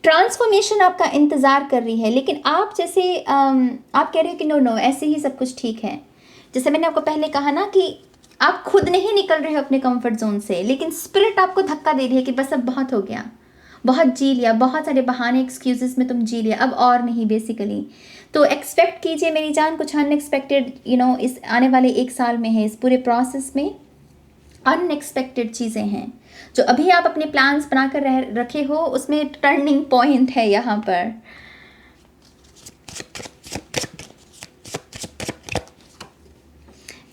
ट्रांसफॉर्मेशन आपका इंतज़ार कर रही है, लेकिन आप जैसे आप कह रहे हो कि नो ऐसे ही सब कुछ ठीक है। जैसे मैंने आपको पहले कहा ना कि आप खुद नहीं निकल रहे हो अपने कंफर्ट जोन से, लेकिन स्पिरिट आपको धक्का दे रही है कि बस अब बहुत हो गया, बहुत जी लिया, बहुत सारे बहाने एक्सक्यूजेस में तुम जी लिया, अब और नहीं बेसिकली। तो एक्सपेक्ट कीजिए मेरी जान, कुछ अनएक्सपेक्टेड इस आने वाले 1 साल में है। इस पूरे प्रोसेस में अनएक्सपेक्टेड चीज़ें हैं जो अभी आप अपने प्लान्स बनाकर रखे हो, उसमें टर्निंग पॉइंट है यहाँ पर।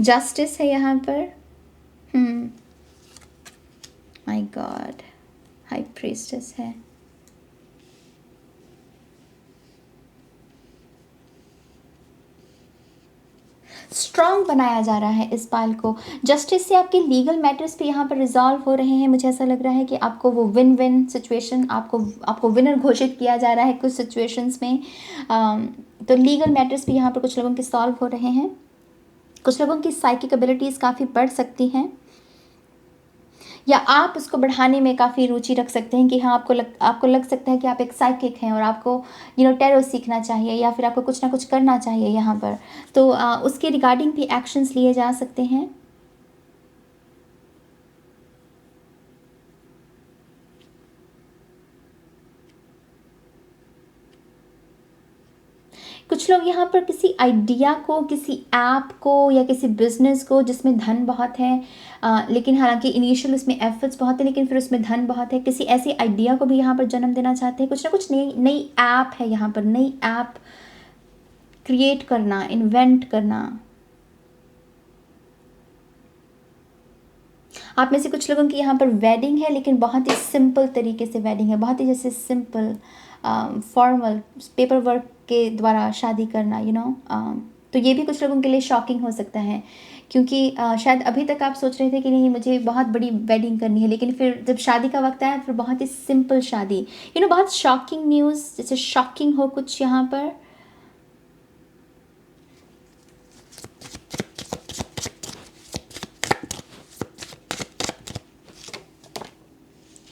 जस्टिस है यहाँ पर। माय गॉड, हाई प्रीस्टेस है। स्ट्रॉन्ग बनाया जा रहा है इस पाइल को। जस्टिस से आपके लीगल मैटर्स भी यहाँ पर रिजॉल्व हो रहे हैं। मुझे ऐसा लग रहा है कि आपको वो विन विन सिचुएशन, आपको विनर घोषित किया जा रहा है कुछ सिचुएशंस में। तो लीगल मैटर्स भी यहाँ पर कुछ लोगों के सॉल्व हो रहे हैं। कुछ लोगों की साइकिक एबिलिटीज़ काफ़ी बढ़ सकती हैं, या आप उसको बढ़ाने में काफ़ी रुचि रख सकते हैं कि हाँ, आपको लग सकता है कि आप एक साइकिक हैं और आपको टैरो सीखना चाहिए, या फिर आपको कुछ ना कुछ करना चाहिए यहाँ पर। तो उसके रिगार्डिंग भी एक्शंस लिए जा सकते हैं। कुछ लोग यहाँ पर किसी आइडिया को, किसी ऐप को, या किसी बिजनेस को जिसमें धन बहुत है, लेकिन हालांकि इनिशियल उसमें एफर्ट्स बहुत है, लेकिन फिर उसमें धन बहुत है, किसी ऐसी आइडिया को भी यहाँ पर जन्म देना चाहते हैं। कुछ ना कुछ नई ऐप है यहाँ पर, नई ऐप क्रिएट करना, इन्वेंट करना। आप में से कुछ लोगों की यहाँ पर वेडिंग है, लेकिन बहुत ही सिंपल तरीके से वेडिंग है, बहुत ही जैसे सिंपल फॉर्मल पेपर वर्क के द्वारा शादी करना, तो ये भी कुछ लोगों के लिए शॉकिंग हो सकता है, क्योंकि शायद अभी तक आप सोच रहे थे कि नहीं मुझे बहुत बड़ी वेडिंग करनी है, लेकिन फिर जब शादी का वक्त आया फिर बहुत ही सिंपल शादी, बहुत शॉकिंग न्यूज़, जैसे शॉकिंग हो कुछ यहाँ पर।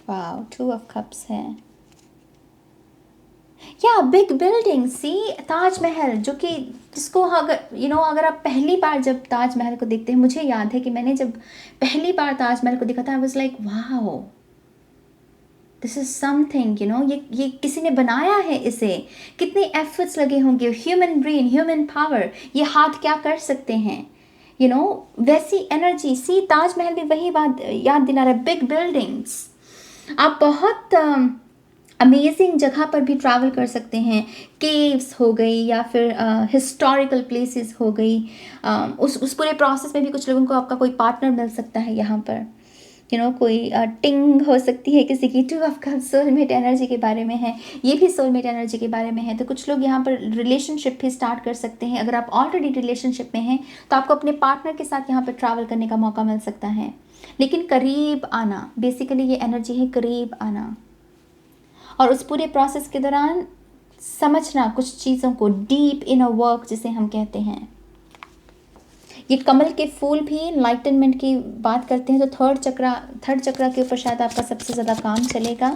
वाओ, 2 ऑफ कप्स है। या बिग बिल्डिंग, सी ताजमहल, जो कि जिसको अगर अगर आप पहली बार जब ताजमहल को देखते हैं, मुझे याद है कि मैंने जब पहली बार ताजमहल को देखा था, I was like wow, this is something, ये किसी ने बनाया है, इसे कितने एफर्ट्स लगे होंगे, ह्यूमन ब्रेन, ह्यूमन पावर, ये हाथ क्या कर सकते हैं, वैसी एनर्जी। सी ताजमहल भी वही बात याद दिला रहा है, बिग बिल्डिंग्स। आप बहुत अमेजिंग जगह पर भी ट्रैवल कर सकते हैं, केव्स हो गई या फिर हिस्टोरिकल प्लेसेस हो गई, उस पूरे प्रोसेस में भी कुछ लोगों को आपका कोई पार्टनर मिल सकता है यहाँ पर, कोई टिंग हो सकती है किसी की। 2 ऑफ कप्स सोलमेट एनर्जी के बारे में है, ये भी सोलमेट एनर्जी के बारे में है, तो कुछ लोग यहाँ पर रिलेशनशिप भी स्टार्ट कर सकते हैं। अगर आप ऑलरेडी रिलेशनशिप में हैं तो आपको अपने पार्टनर के साथ यहाँ पर ट्रैवल करने का मौका मिल सकता है, लेकिन करीब आना, बेसिकली ये एनर्जी है करीब आना, और उस पूरे प्रोसेस के दौरान समझना कुछ चीज़ों को, डीप इनर वर्क जिसे हम कहते हैं। ये कमल के फूल भी इनलाइटनमेंट की बात करते हैं, तो थर्ड चक्रा के ऊपर शायद आपका सबसे ज़्यादा काम चलेगा।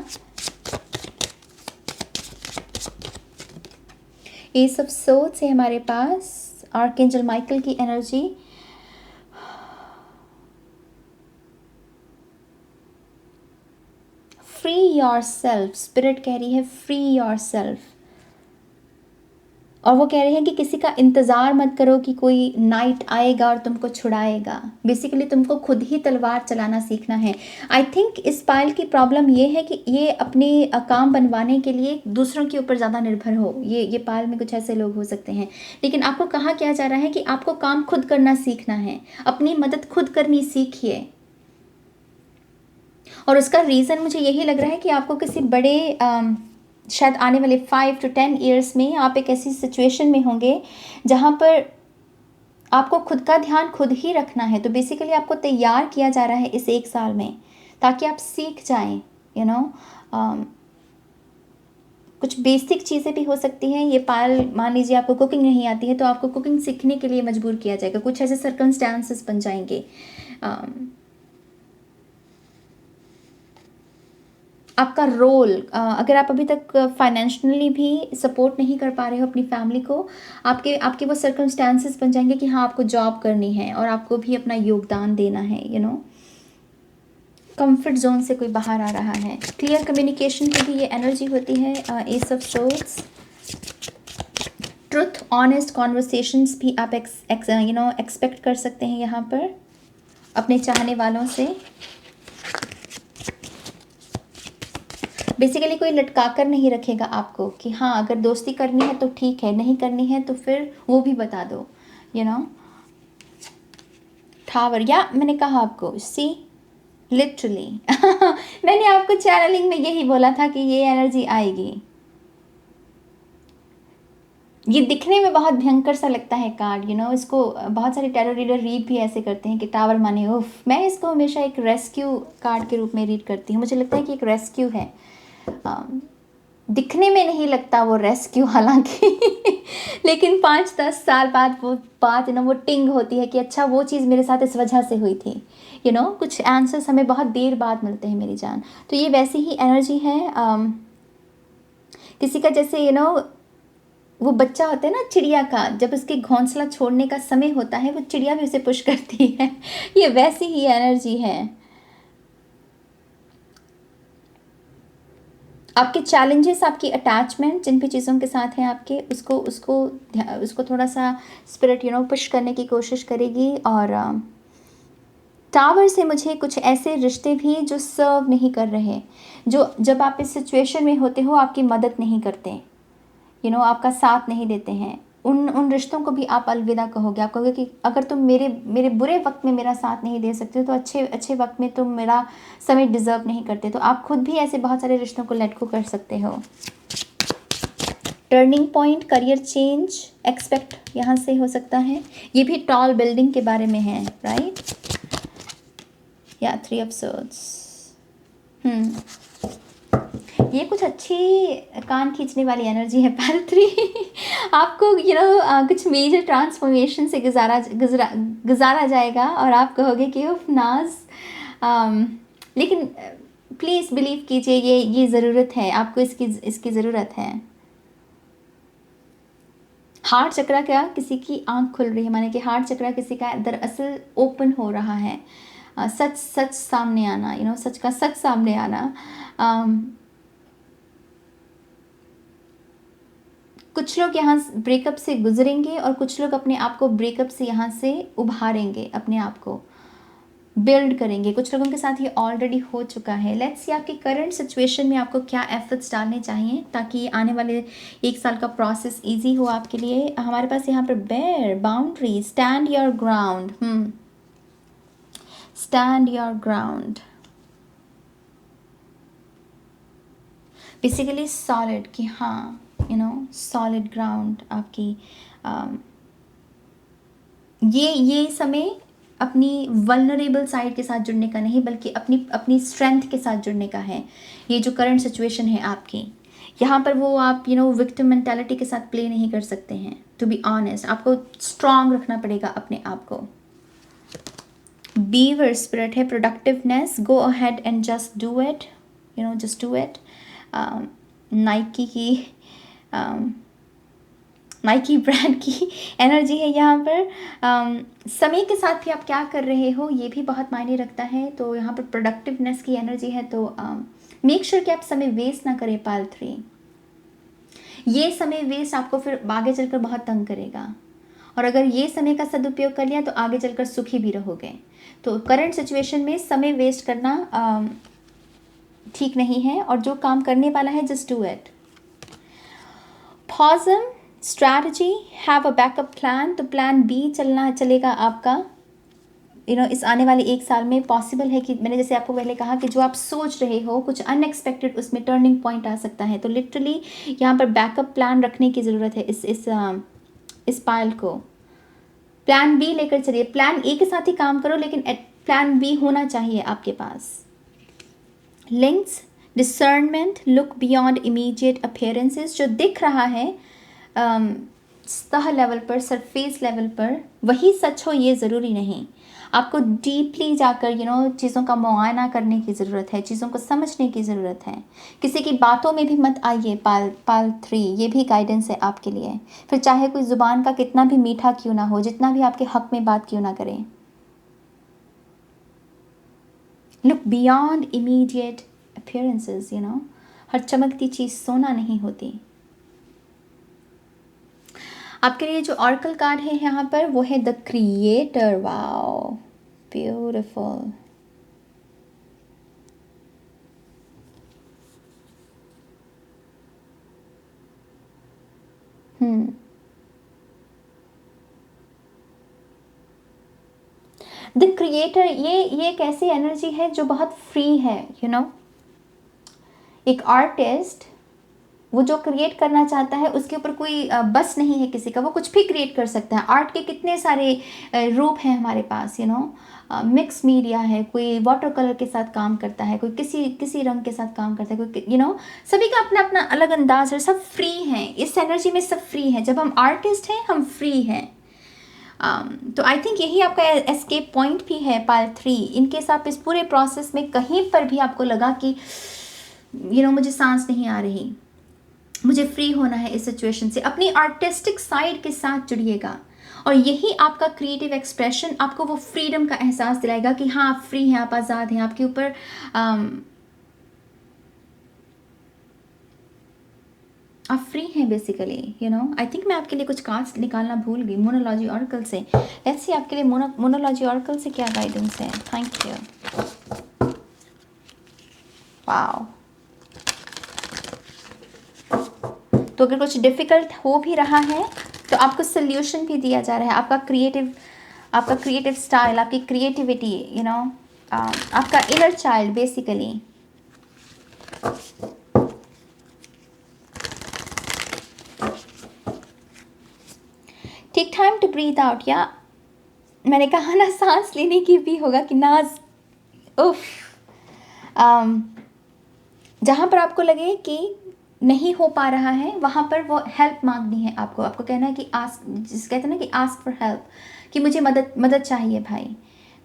एस ऑफ सोर्ड्स है हमारे पास, आर्कएंजल माइकल की energy. Free your self, spirit कह रही है फ्री योर सेल्फ, और वो कह रहे हैं कि किसी का इंतज़ार मत करो कि कोई नाइट आएगा और तुमको छुड़ाएगा। बेसिकली तुमको खुद ही तलवार चलाना सीखना है। आई थिंक इस पायल की प्रॉब्लम ये है कि ये अपने काम बनवाने के लिए दूसरों के ऊपर ज़्यादा निर्भर हो, ये पायल में कुछ ऐसे लोग हो सकते हैं, लेकिन आपको कहा क्या जा रहा है कि आपको काम खुद करना सीखना है, अपनी मदद खुद करनी सीखिए। और उसका रीज़न मुझे यही लग रहा है कि आपको किसी बड़े शायद आने वाले 5 to 10 ईयर्स में आप एक ऐसी सिचुएशन में होंगे जहाँ पर आपको खुद का ध्यान खुद ही रखना है। तो बेसिकली आपको तैयार किया जा रहा है इस 1 साल में, ताकि आप सीख जाएं, कुछ बेसिक चीज़ें भी हो सकती हैं। ये पायल, मान लीजिए आपको कुकिंग नहीं आती है तो आपको कुकिंग सीखने के लिए मजबूर किया जाएगा, कुछ ऐसे सर्कमस्टांसेस बन जाएंगे। आपका रोल, अगर आप अभी तक फाइनेंशियली भी सपोर्ट नहीं कर पा रहे हो अपनी फैमिली को, आपके वो सर्कमस्टांसेस बन जाएंगे कि हाँ आपको जॉब करनी है और आपको भी अपना योगदान देना है। कंफर्ट जोन से कोई बाहर आ रहा है। क्लियर कम्युनिकेशन की भी ये एनर्जी होती है। S of swords, truth, honest conversations भी आप एक्सपेक्ट कर सकते हैं यहाँ पर अपने चाहने वालों से। बेसिकली कोई लटका कर नहीं रखेगा आपको कि हाँ अगर दोस्ती करनी है तो ठीक है, नहीं करनी है तो फिर वो भी बता दो, टावर, या मैंने कहा आपको, सी लिटरली मैंने आपको चैनलिंग में यही बोला था कि ये एनर्जी आएगी। ये दिखने में बहुत भयंकर सा लगता है कार्ड, इसको बहुत सारे टैरो रीडर रीड भी ऐसे करते हैं कि टावर माने उफ। मैं इसको हमेशा एक रेस्क्यू कार्ड के रूप में रीड करती हूँ। मुझे लगता है कि एक रेस्क्यू है, दिखने में नहीं लगता वो रेस्क्यू हालांकि लेकिन 5-10 साल बाद वो बात वो टिंग होती है कि अच्छा वो चीज़ मेरे साथ इस वजह से हुई थी। कुछ आंसर्स हमें बहुत देर बाद मिलते हैं मेरी जान। तो ये वैसी ही एनर्जी है। किसी का जैसे वो बच्चा होता है ना चिड़िया का, जब उसके घोंसला छोड़ने का समय होता है वो चिड़िया भी उसे पुश करती है, ये वैसी ही एनर्जी है। आपके चैलेंजेस, आपकी अटैचमेंट जिन भी चीज़ों के साथ हैं आपके, उसको थोड़ा सा स्पिरिट पुश करने की कोशिश करेगी। और टावर से मुझे कुछ ऐसे रिश्ते भी जो सर्व नहीं कर रहे, जो जब आप इस सिचुएशन में होते हो आपकी मदद नहीं करते, आपका साथ नहीं देते हैं, उन उन रिश्तों को भी आप अलविदा कहोगे। आप कहोगे कि अगर तुम मेरे बुरे वक्त में मेरा साथ नहीं दे सकते तो अच्छे अच्छे वक्त में तुम मेरा समय डिज़र्व नहीं करते। तो आप खुद भी ऐसे बहुत सारे रिश्तों को लेट गो कर सकते हो। Turning point, career change expect यहाँ से हो सकता है। ये भी टॉल बिल्डिंग के बारे में है, राइट? या 3 ऑफ सोर्ड्स। ये कुछ अच्छी कान खींचने वाली एनर्जी है पाल 3। आपको कुछ मेजर ट्रांसफॉर्मेशन से गुजारा जाएगा और आप कहोगे कि उफ नाज। लेकिन प्लीज़ बिलीव कीजिए, ये ज़रूरत है आपको, इसकी ज़रूरत है। हार्ट चक्रा क्या, किसी की आंख खुल रही है, माने कि हार्ट चक्रा किसी का दरअसल ओपन हो रहा है। सच सामने आना, सच का सच सामने आना। कुछ लोग यहाँ ब्रेकअप से गुजरेंगे और कुछ लोग अपने आप को ब्रेकअप से यहाँ से उभारेंगे, अपने आप को बिल्ड करेंगे। कुछ लोगों के साथ ये ऑलरेडी हो चुका है। लेट्स सी आपकी करंट सिचुएशन में आपको क्या एफर्ट्स डालने चाहिए ताकि आने वाले 1 साल का प्रोसेस इजी हो आपके लिए। हमारे पास यहाँ पर bear, boundary, stand your ground. Stand your ground, basically solid, कि हाँ सॉलिड ग्राउंड आपकी। ये समय अपनी वल्नरेबल साइड के साथ जुड़ने का नहीं, बल्कि अपनी स्ट्रेंथ के साथ जुड़ने का है। ये जो करंट सिचुएशन है आपकी, यहाँ पर वो आप विक्टिम मेंटालिटी के साथ प्ले नहीं कर सकते हैं। टू बी ऑनेस्ट, आपको स्ट्रांग रखना पड़ेगा अपने आप को। बीवर स्पिरिट है, productiveness, go ahead and just do it, just do it. Nike brand की एनर्जी है यहाँ पर। समय के साथ भी आप क्या कर रहे हो ये भी बहुत मायने रखता है। तो यहाँ पर प्रोडक्टिवनेस की एनर्जी है, तो मेक श्योर कि आप समय वेस्ट ना करें पाल 3। ये समय वेस्ट आपको फिर आगे चलकर बहुत तंग करेगा, और अगर ये समय का सदुपयोग कर लिया तो आगे चलकर सुखी भी रहोगे। तो करंट सिचुएशन में समय वेस्ट करना ठीक नहीं है, और जो काम करने वाला है just do it. Possum, strategy, have a backup plan. तो प्लान बी चलेगा आपका। इस आने वाले 1 साल में पॉसिबल है कि मैंने जैसे आपको पहले कहा कि जो आप सोच रहे हो कुछ अनएक्सपेक्टेड उसमें टर्निंग पॉइंट आ सकता है। तो लिटरली यहाँ पर बैकअप प्लान रखने की ज़रूरत है। इस पायल को प्लान बी लेकर चलिए। प्लान ए के साथ ही काम करो, लेकिन प्लान बी होना चाहिए आपके पास। Lynx, discernment, look beyond immediate appearances. जो दिख रहा है सतह लेवल पर, सरफेस लेवल पर, वही सच हो ये ज़रूरी नहीं। आपको डीपली जाकर चीज़ों का मुआयना करने की ज़रूरत है, चीज़ों को समझने की ज़रूरत है। किसी की बातों में भी मत आइए पाल 3, ये भी गाइडेंस है आपके लिए। फिर चाहे कोई ज़ुबान का कितना भी मीठा क्यों ना हो, जितना भी आपके हक़ में बात क्यों ना करें। Look beyond immediate appearances. हर चमकती चीज़ सोना नहीं होती। आपके लिए जो ऑरेकल कार्ड है यहाँ पर वो है the creator. Wow, beautiful. The creator, ये एक ऐसी एनर्जी है जो बहुत फ्री है। एक आर्टिस्ट वो जो क्रिएट करना चाहता है उसके ऊपर कोई बस नहीं है किसी का, वो कुछ भी क्रिएट कर सकता है। आर्ट के कितने सारे रूप हैं हमारे पास। मिक्स मीडिया है, कोई वाटर कलर के साथ काम करता है, कोई किसी रंग के साथ काम करता है, कोई सभी का अपना अपना अलग अंदाज है। सब फ्री हैं, इस एनर्जी में सब फ्री हैं। जब हम आर्टिस्ट हैं हम फ्री हैं। तो आई थिंक यही आपका एस्केप पॉइंट भी है पाल 3। इनकेस आप इस पूरे प्रोसेस में कहीं पर भी आपको लगा कि मुझे सांस नहीं आ रही, मुझे फ्री होना है इस सिचुएशन से, अपनी आर्टिस्टिक साइड के साथ जुड़िएगा। और यही आपका क्रिएटिव एक्सप्रेशन आपको वो फ्रीडम का एहसास दिलाएगा कि हाँ आप फ्री हैं, आप आज़ाद हैं। आपके ऊपर आप फ्री हैं बेसिकली। आई थिंक मैं आपके लिए कुछ कार्ड्स निकालना भूल गई मोनोलॉजी ऑरेकल से। लेट्स सी आपके लिए मोनोलॉजी ऑरेकल से क्या गाइडेंस है। Thank you. वाओ, तो अगर कुछ डिफ़िकल्ट हो भी रहा है तो आपको सोल्यूशन भी दिया जा रहा है। आपका क्रिएटिव स्टाइल, आपकी क्रिएटिविटी, आपका inner child basically. Take time to breathe out, या मैंने कहा ना सांस लेने की भी होगा कि नाज उफ। जहाँ पर आपको लगे कि नहीं हो पा रहा है वहाँ पर वो हेल्प मांगनी है आपको कहना है कि आस्क, जिस कहते हैं ना कि आस्क फॉर हेल्प, कि मुझे मदद चाहिए भाई।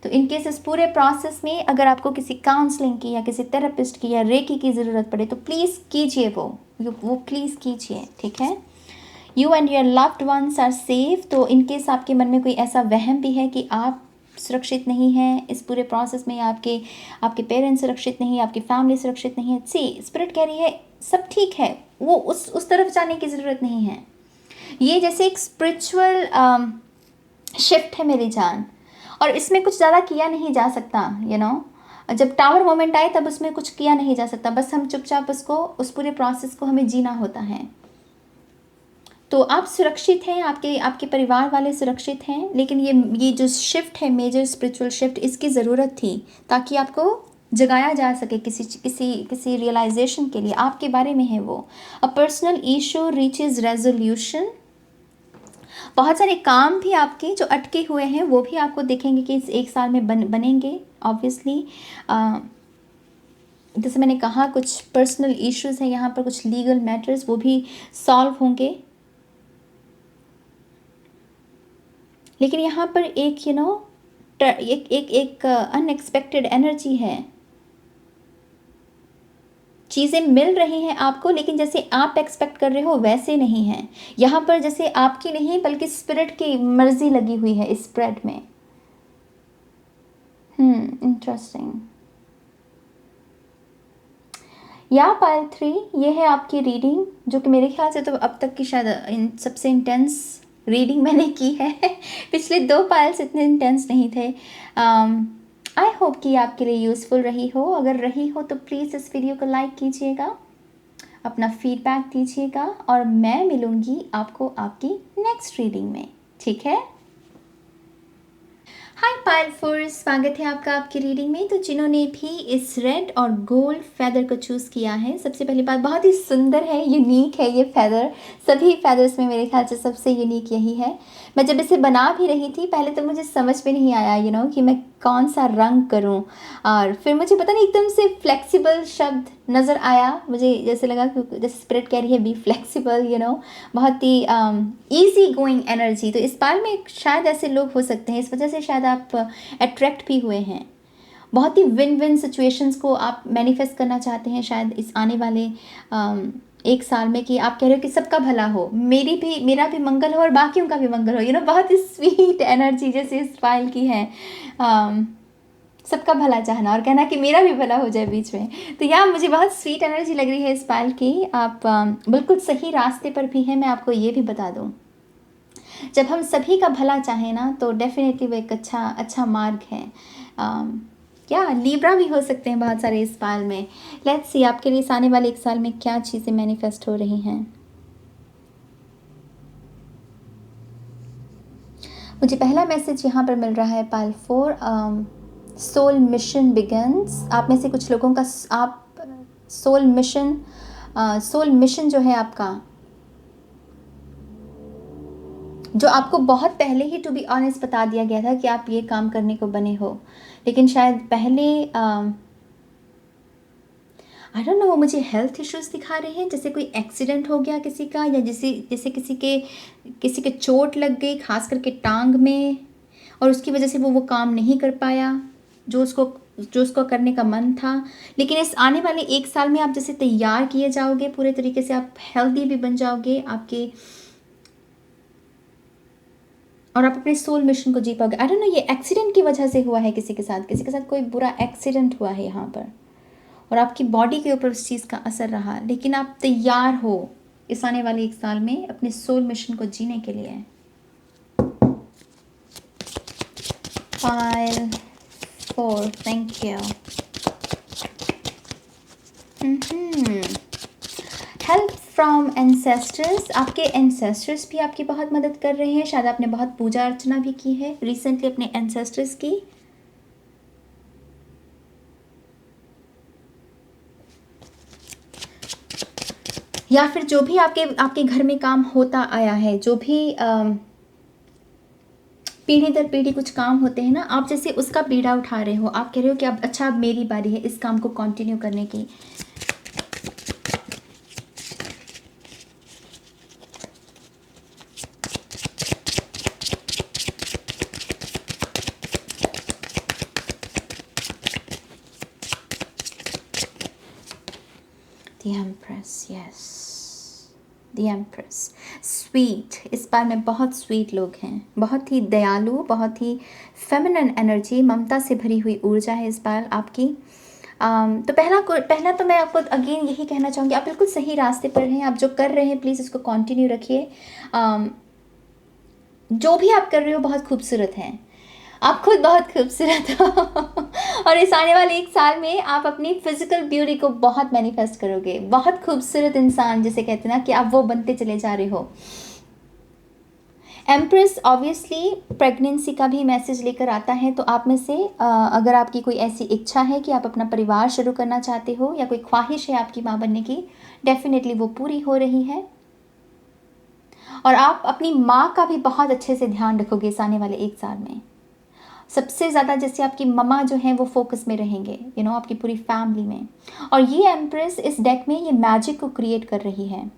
तो इनकेस इस पूरे प्रोसेस में अगर आपको किसी काउंसलिंग की या किसी थेरेपिस्ट की या रेकी की ज़रूरत पड़े तो प्लीज़ कीजिए, वो प्लीज़ कीजिए, ठीक है। You and your loved ones are safe. तो इनकेस आपके मन में कोई ऐसा वहम भी है कि आप सुरक्षित नहीं हैं इस पूरे प्रोसेस में, आपके पेरेंट्स सुरक्षित नहीं है, आपकी फैमिली सुरक्षित नहीं है, सी स्पिरिट कह रही है सब ठीक है, वो उस तरफ जाने की ज़रूरत नहीं है। ये जैसे एक स्पिरिचुअल शिफ्ट है मेरी जान, और इसमें कुछ ज़्यादा किया नहीं जा सकता। जब टावर मोमेंट आए तब उसमें कुछ किया नहीं जा सकता, बस हम चुपचाप उस पूरे प्रोसेस को हमें जीना होता है। तो आप सुरक्षित हैं, आपके परिवार वाले सुरक्षित हैं, लेकिन ये जो शिफ्ट है, मेजर स्पिरिचुअल शिफ्ट, इसकी ज़रूरत थी ताकि आपको जगाया जा सके किसी रियलाइजेशन के लिए आपके बारे में है वो। A personal issue reaches resolution. बहुत सारे काम भी आपके जो अटके हुए हैं वो भी आपको देखेंगे कि इस एक साल में बनेंगे ऑब्वियसली। जैसे मैंने कहा कुछ पर्सनल इश्यूज़ हैं यहाँ पर, कुछ लीगल मैटर्स, वो भी सॉल्व होंगे। लेकिन यहाँ पर एक एक अनएक्सपेक्टेड एनर्जी है। चीज़ें मिल रही हैं आपको, लेकिन जैसे आप एक्सपेक्ट कर रहे हो वैसे नहीं हैं। यहाँ पर जैसे आपकी नहीं बल्कि स्पिरिट की मर्जी लगी हुई है इस स्प्रेड में। इंटरेस्टिंग। या पाइल 3, ये है आपकी रीडिंग, जो कि मेरे ख्याल से तो अब तक की शायद सबसे इंटेंस रीडिंग मैंने की है। पिछले 2 पाइल्स इतने इंटेंस नहीं थे। आई होप कि आपके लिए यूज़फुल रही हो। अगर रही हो तो प्लीज़ इस वीडियो को लाइक कीजिएगा, अपना फीडबैक दीजिएगा, और मैं मिलूँगी आपको आपकी नेक्स्ट रीडिंग में, ठीक है। हाय पाइल 4, स्वागत है आपका आपकी रीडिंग में। तो जिन्होंने भी इस रेड और गोल्ड फेदर को चूज़ किया है, सबसे पहली बात बहुत ही सुंदर है, यूनिक है ये फेदर। सभी फेदर्स में मेरे ख्याल से सबसे यूनिक यही है। मैं जब इसे बना भी रही थी पहले तो मुझे समझ में नहीं आया कि मैं कौन सा रंग करूं, और फिर मुझे पता नहीं एकदम से फ्लेक्सिबल शब्द नज़र आया। मुझे जैसे लगा कि जैसे स्पिरिट कह रही है बी फ्लेक्सिबल, बहुत ही ईजी गोइंग एनर्जी। तो इस बार में शायद ऐसे लोग हो सकते हैं, इस वजह से शायद आप अट्रैक्ट भी हुए हैं। बहुत ही विन विन सिचुएशंस को आप मैनिफेस्ट करना चाहते हैं शायद इस आने वाले एक साल में, कि आप कह रहे हो कि सबका भला हो, मेरा भी मंगल हो और बाकियों का भी मंगल हो। बहुत ही स्वीट एनर्जी जैसे इस फाइल की है। सबका भला चाहना और कहना कि मेरा भी भला हो जाए बीच में। तो यहाँ मुझे बहुत स्वीट एनर्जी लग रही है इस फाइल की। आप बिल्कुल सही रास्ते पर भी हैं। मैं आपको ये भी बता दूँ, जब हम सभी का भला चाहें ना तो डेफिनेटली वो एक अच्छा मार्ग है। क्या लीब्रा भी हो सकते हैं बहुत सारे इस साल में। लेट्स सी आपके लिए इस आने वाले एक साल में क्या चीज़ें मैनिफेस्ट हो रही हैं। मुझे पहला मैसेज यहाँ पर मिल रहा है पाइल 4, सोल मिशन बिगन्स। आप में से कुछ लोगों का सोल मिशन जो है आपका, जो आपको बहुत पहले ही टू बी ऑनेस्ट बता दिया गया था कि आप ये काम करने को बने हो, लेकिन शायद पहले आई डोंट नो, मुझे हेल्थ इश्यूज़ दिखा रहे हैं, जैसे कोई एक्सीडेंट हो गया किसी का, या जैसे किसी के चोट लग गई खास करके टांग में, और उसकी वजह से वो काम नहीं कर पाया जो उसको करने का मन था। लेकिन इस आने वाले एक साल में आप जैसे तैयार किए जाओगे पूरे तरीके से, आप हेल्दी भी बन जाओगे और आप अपने सोल मिशन को जी पाओगे। आई डोंट नो, ये एक्सीडेंट की वजह से हुआ है किसी के साथ कोई बुरा एक्सीडेंट हुआ है यहाँ पर, और आपकी बॉडी के ऊपर उस चीज़ का असर रहा, लेकिन आप तैयार हो इस आने वाले एक साल में अपने सोल मिशन को जीने के लिए। Pile 4, thank you. Help from आपके एंसेस्टर्स भी आपकी बहुत मदद कर रहे हैं। शायद आपने बहुत पूजा अर्चना भी की है रिसेंटली अपने एंसेस्टर्स की। या फिर जो भी आपके घर में काम होता आया है, जो भी पीढ़ी दर पीढ़ी कुछ काम होते हैं ना, आप जैसे उसका बीड़ा उठा रहे हो। आप कह रहे हो कि अब अच्छा, अब मेरी बारी है इस काम को कंटिन्यू करने की। The Empress, yes, The Empress, sweet. इस बार में बहुत स्वीट लोग हैं, बहुत ही दयालु, बहुत ही फेमिनिन एनर्जी, ममता से भरी हुई ऊर्जा है इस बार आपकी। तो पहला तो मैं आपको अगेन यही कहना चाहूँगी, आप बिल्कुल सही रास्ते पर हैं। आप जो कर रहे हैं प्लीज़ उसको कंटिन्यू रखिए। जो भी आप कर रहे हो बहुत खूबसूरत है, आप खुद बहुत खूबसूरत हो और इस आने वाले 1 साल में आप अपनी फिजिकल ब्यूटी को बहुत मैनिफेस्ट करोगे। बहुत खूबसूरत इंसान जिसे कहते हैं ना, कि आप वो बनते चले जा रहे हो। एम्प्रेस ऑब्वियसली प्रेगनेंसी का भी मैसेज लेकर आता है। तो आप में से अगर आपकी कोई ऐसी इच्छा है कि आप अपना परिवार शुरू करना चाहते हो, या कोई ख्वाहिश है आपकी माँ बनने की, डेफिनेटली वो पूरी हो रही है। और आप अपनी माँ का भी बहुत अच्छे से ध्यान रखोगे इस आने वाले 1 साल में। सबसे ज़्यादा जैसे आपकी मम्मा जो हैं वो फोकस में रहेंगे, आपकी पूरी फैमिली में। और ये एम्प्रेस इस डेक में ये मैजिक को क्रिएट कर रही है।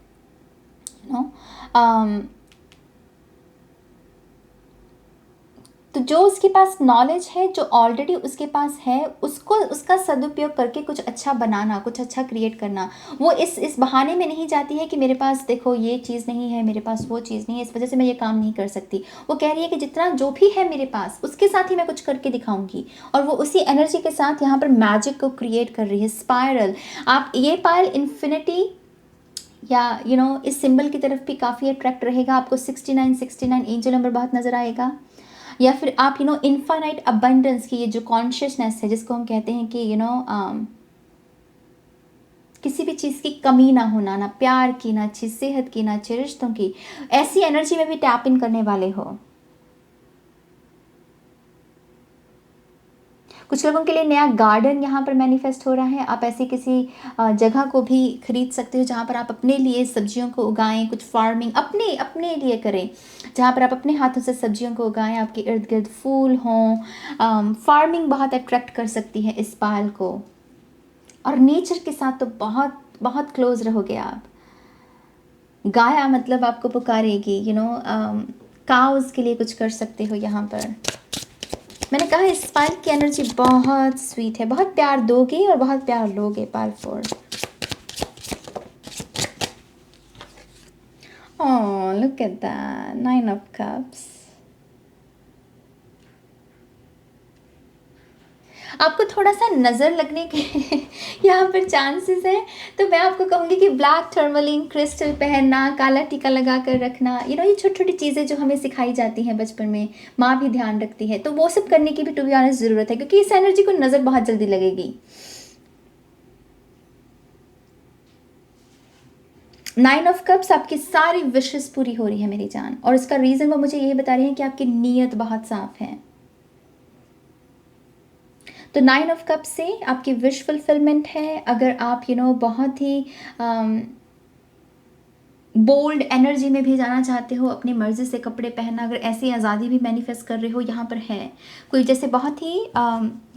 तो जो उसके पास नॉलेज है, जो ऑलरेडी उसके पास है, उसका सदुपयोग करके कुछ अच्छा बनाना, कुछ अच्छा क्रिएट करना। वो इस बहाने में नहीं जाती है कि मेरे पास देखो ये चीज़ नहीं है, मेरे पास वो चीज़ नहीं है, इस वजह से मैं ये काम नहीं कर सकती। वो कह रही है कि जितना जो भी है मेरे पास, उसके साथ ही मैं कुछ करके दिखाऊंगी। और वो उसी एनर्जी के साथ यहाँ पर मैजिक को क्रिएट कर रही है। स्पायरल, आप ये पायल इन्फिनिटी या इस सिंबल की तरफ भी काफ़ी अट्रैक्ट रहेगा। आपको 69 एंजल नंबर बहुत नज़र आएगा। या फिर आप इनफाइनाइट अबंडेंस की ये जो कॉन्शियसनेस है, जिसको हम कहते हैं कि किसी भी चीज़ की कमी ना होना, ना प्यार की, ना अच्छी सेहत की, ना अच्छे रिश्तों की, ऐसी एनर्जी में भी टैप इन करने वाले हो। कुछ लोगों के लिए नया गार्डन यहाँ पर मैनिफेस्ट हो रहा है। आप ऐसी किसी जगह को भी खरीद सकते हो जहाँ पर आप अपने लिए सब्जियों को उगाएं, कुछ फार्मिंग अपने लिए करें, जहाँ पर आप अपने हाथों से सब्जियों को उगाएं, आपके इर्द गिर्द फूल हों। फार्मिंग बहुत अट्रैक्ट कर सकती है इस पायल को। और नेचर के साथ तो बहुत बहुत क्लोज रहोगे आप। गाय मतलब आपको पुकारेगी, काउज के लिए कुछ कर सकते हो यहाँ पर। मैंने कहा इस पायल की एनर्जी बहुत स्वीट है, बहुत प्यार दोगे और बहुत प्यार लोगे। पायल 4, oh look at that, 9 of cups. आपको थोड़ा सा नज़र लगने के यहाँ पर चांसेस हैं। तो मैं आपको कहूँगी कि ब्लैक टर्मलिन क्रिस्टल पहनना, काला टीका लगा कर रखना, ये छोटी छोटी चीज़ें जो हमें सिखाई जाती हैं बचपन में, माँ भी ध्यान रखती है, तो वो सब करने की भी टू बी ऑनेस्ट ज़रूरत है, क्योंकि इस एनर्जी को नज़र बहुत जल्दी लगेगी। 9 ऑफ कप्स, आपकी सारी विशेस पूरी हो रही है मेरी जान। और इसका रीज़न वो मुझे यही बता रही है कि आपकी नीयत बहुत साफ है। तो 9 ऑफ कप से आपकी विश फुलफिलमेंट है। अगर आप बहुत ही बोल्ड एनर्जी में भी जाना चाहते हो, अपनी मर्जी से कपड़े पहनना, अगर ऐसी आज़ादी भी मैनिफेस्ट कर रहे हो, यहाँ पर है कोई जैसे बहुत ही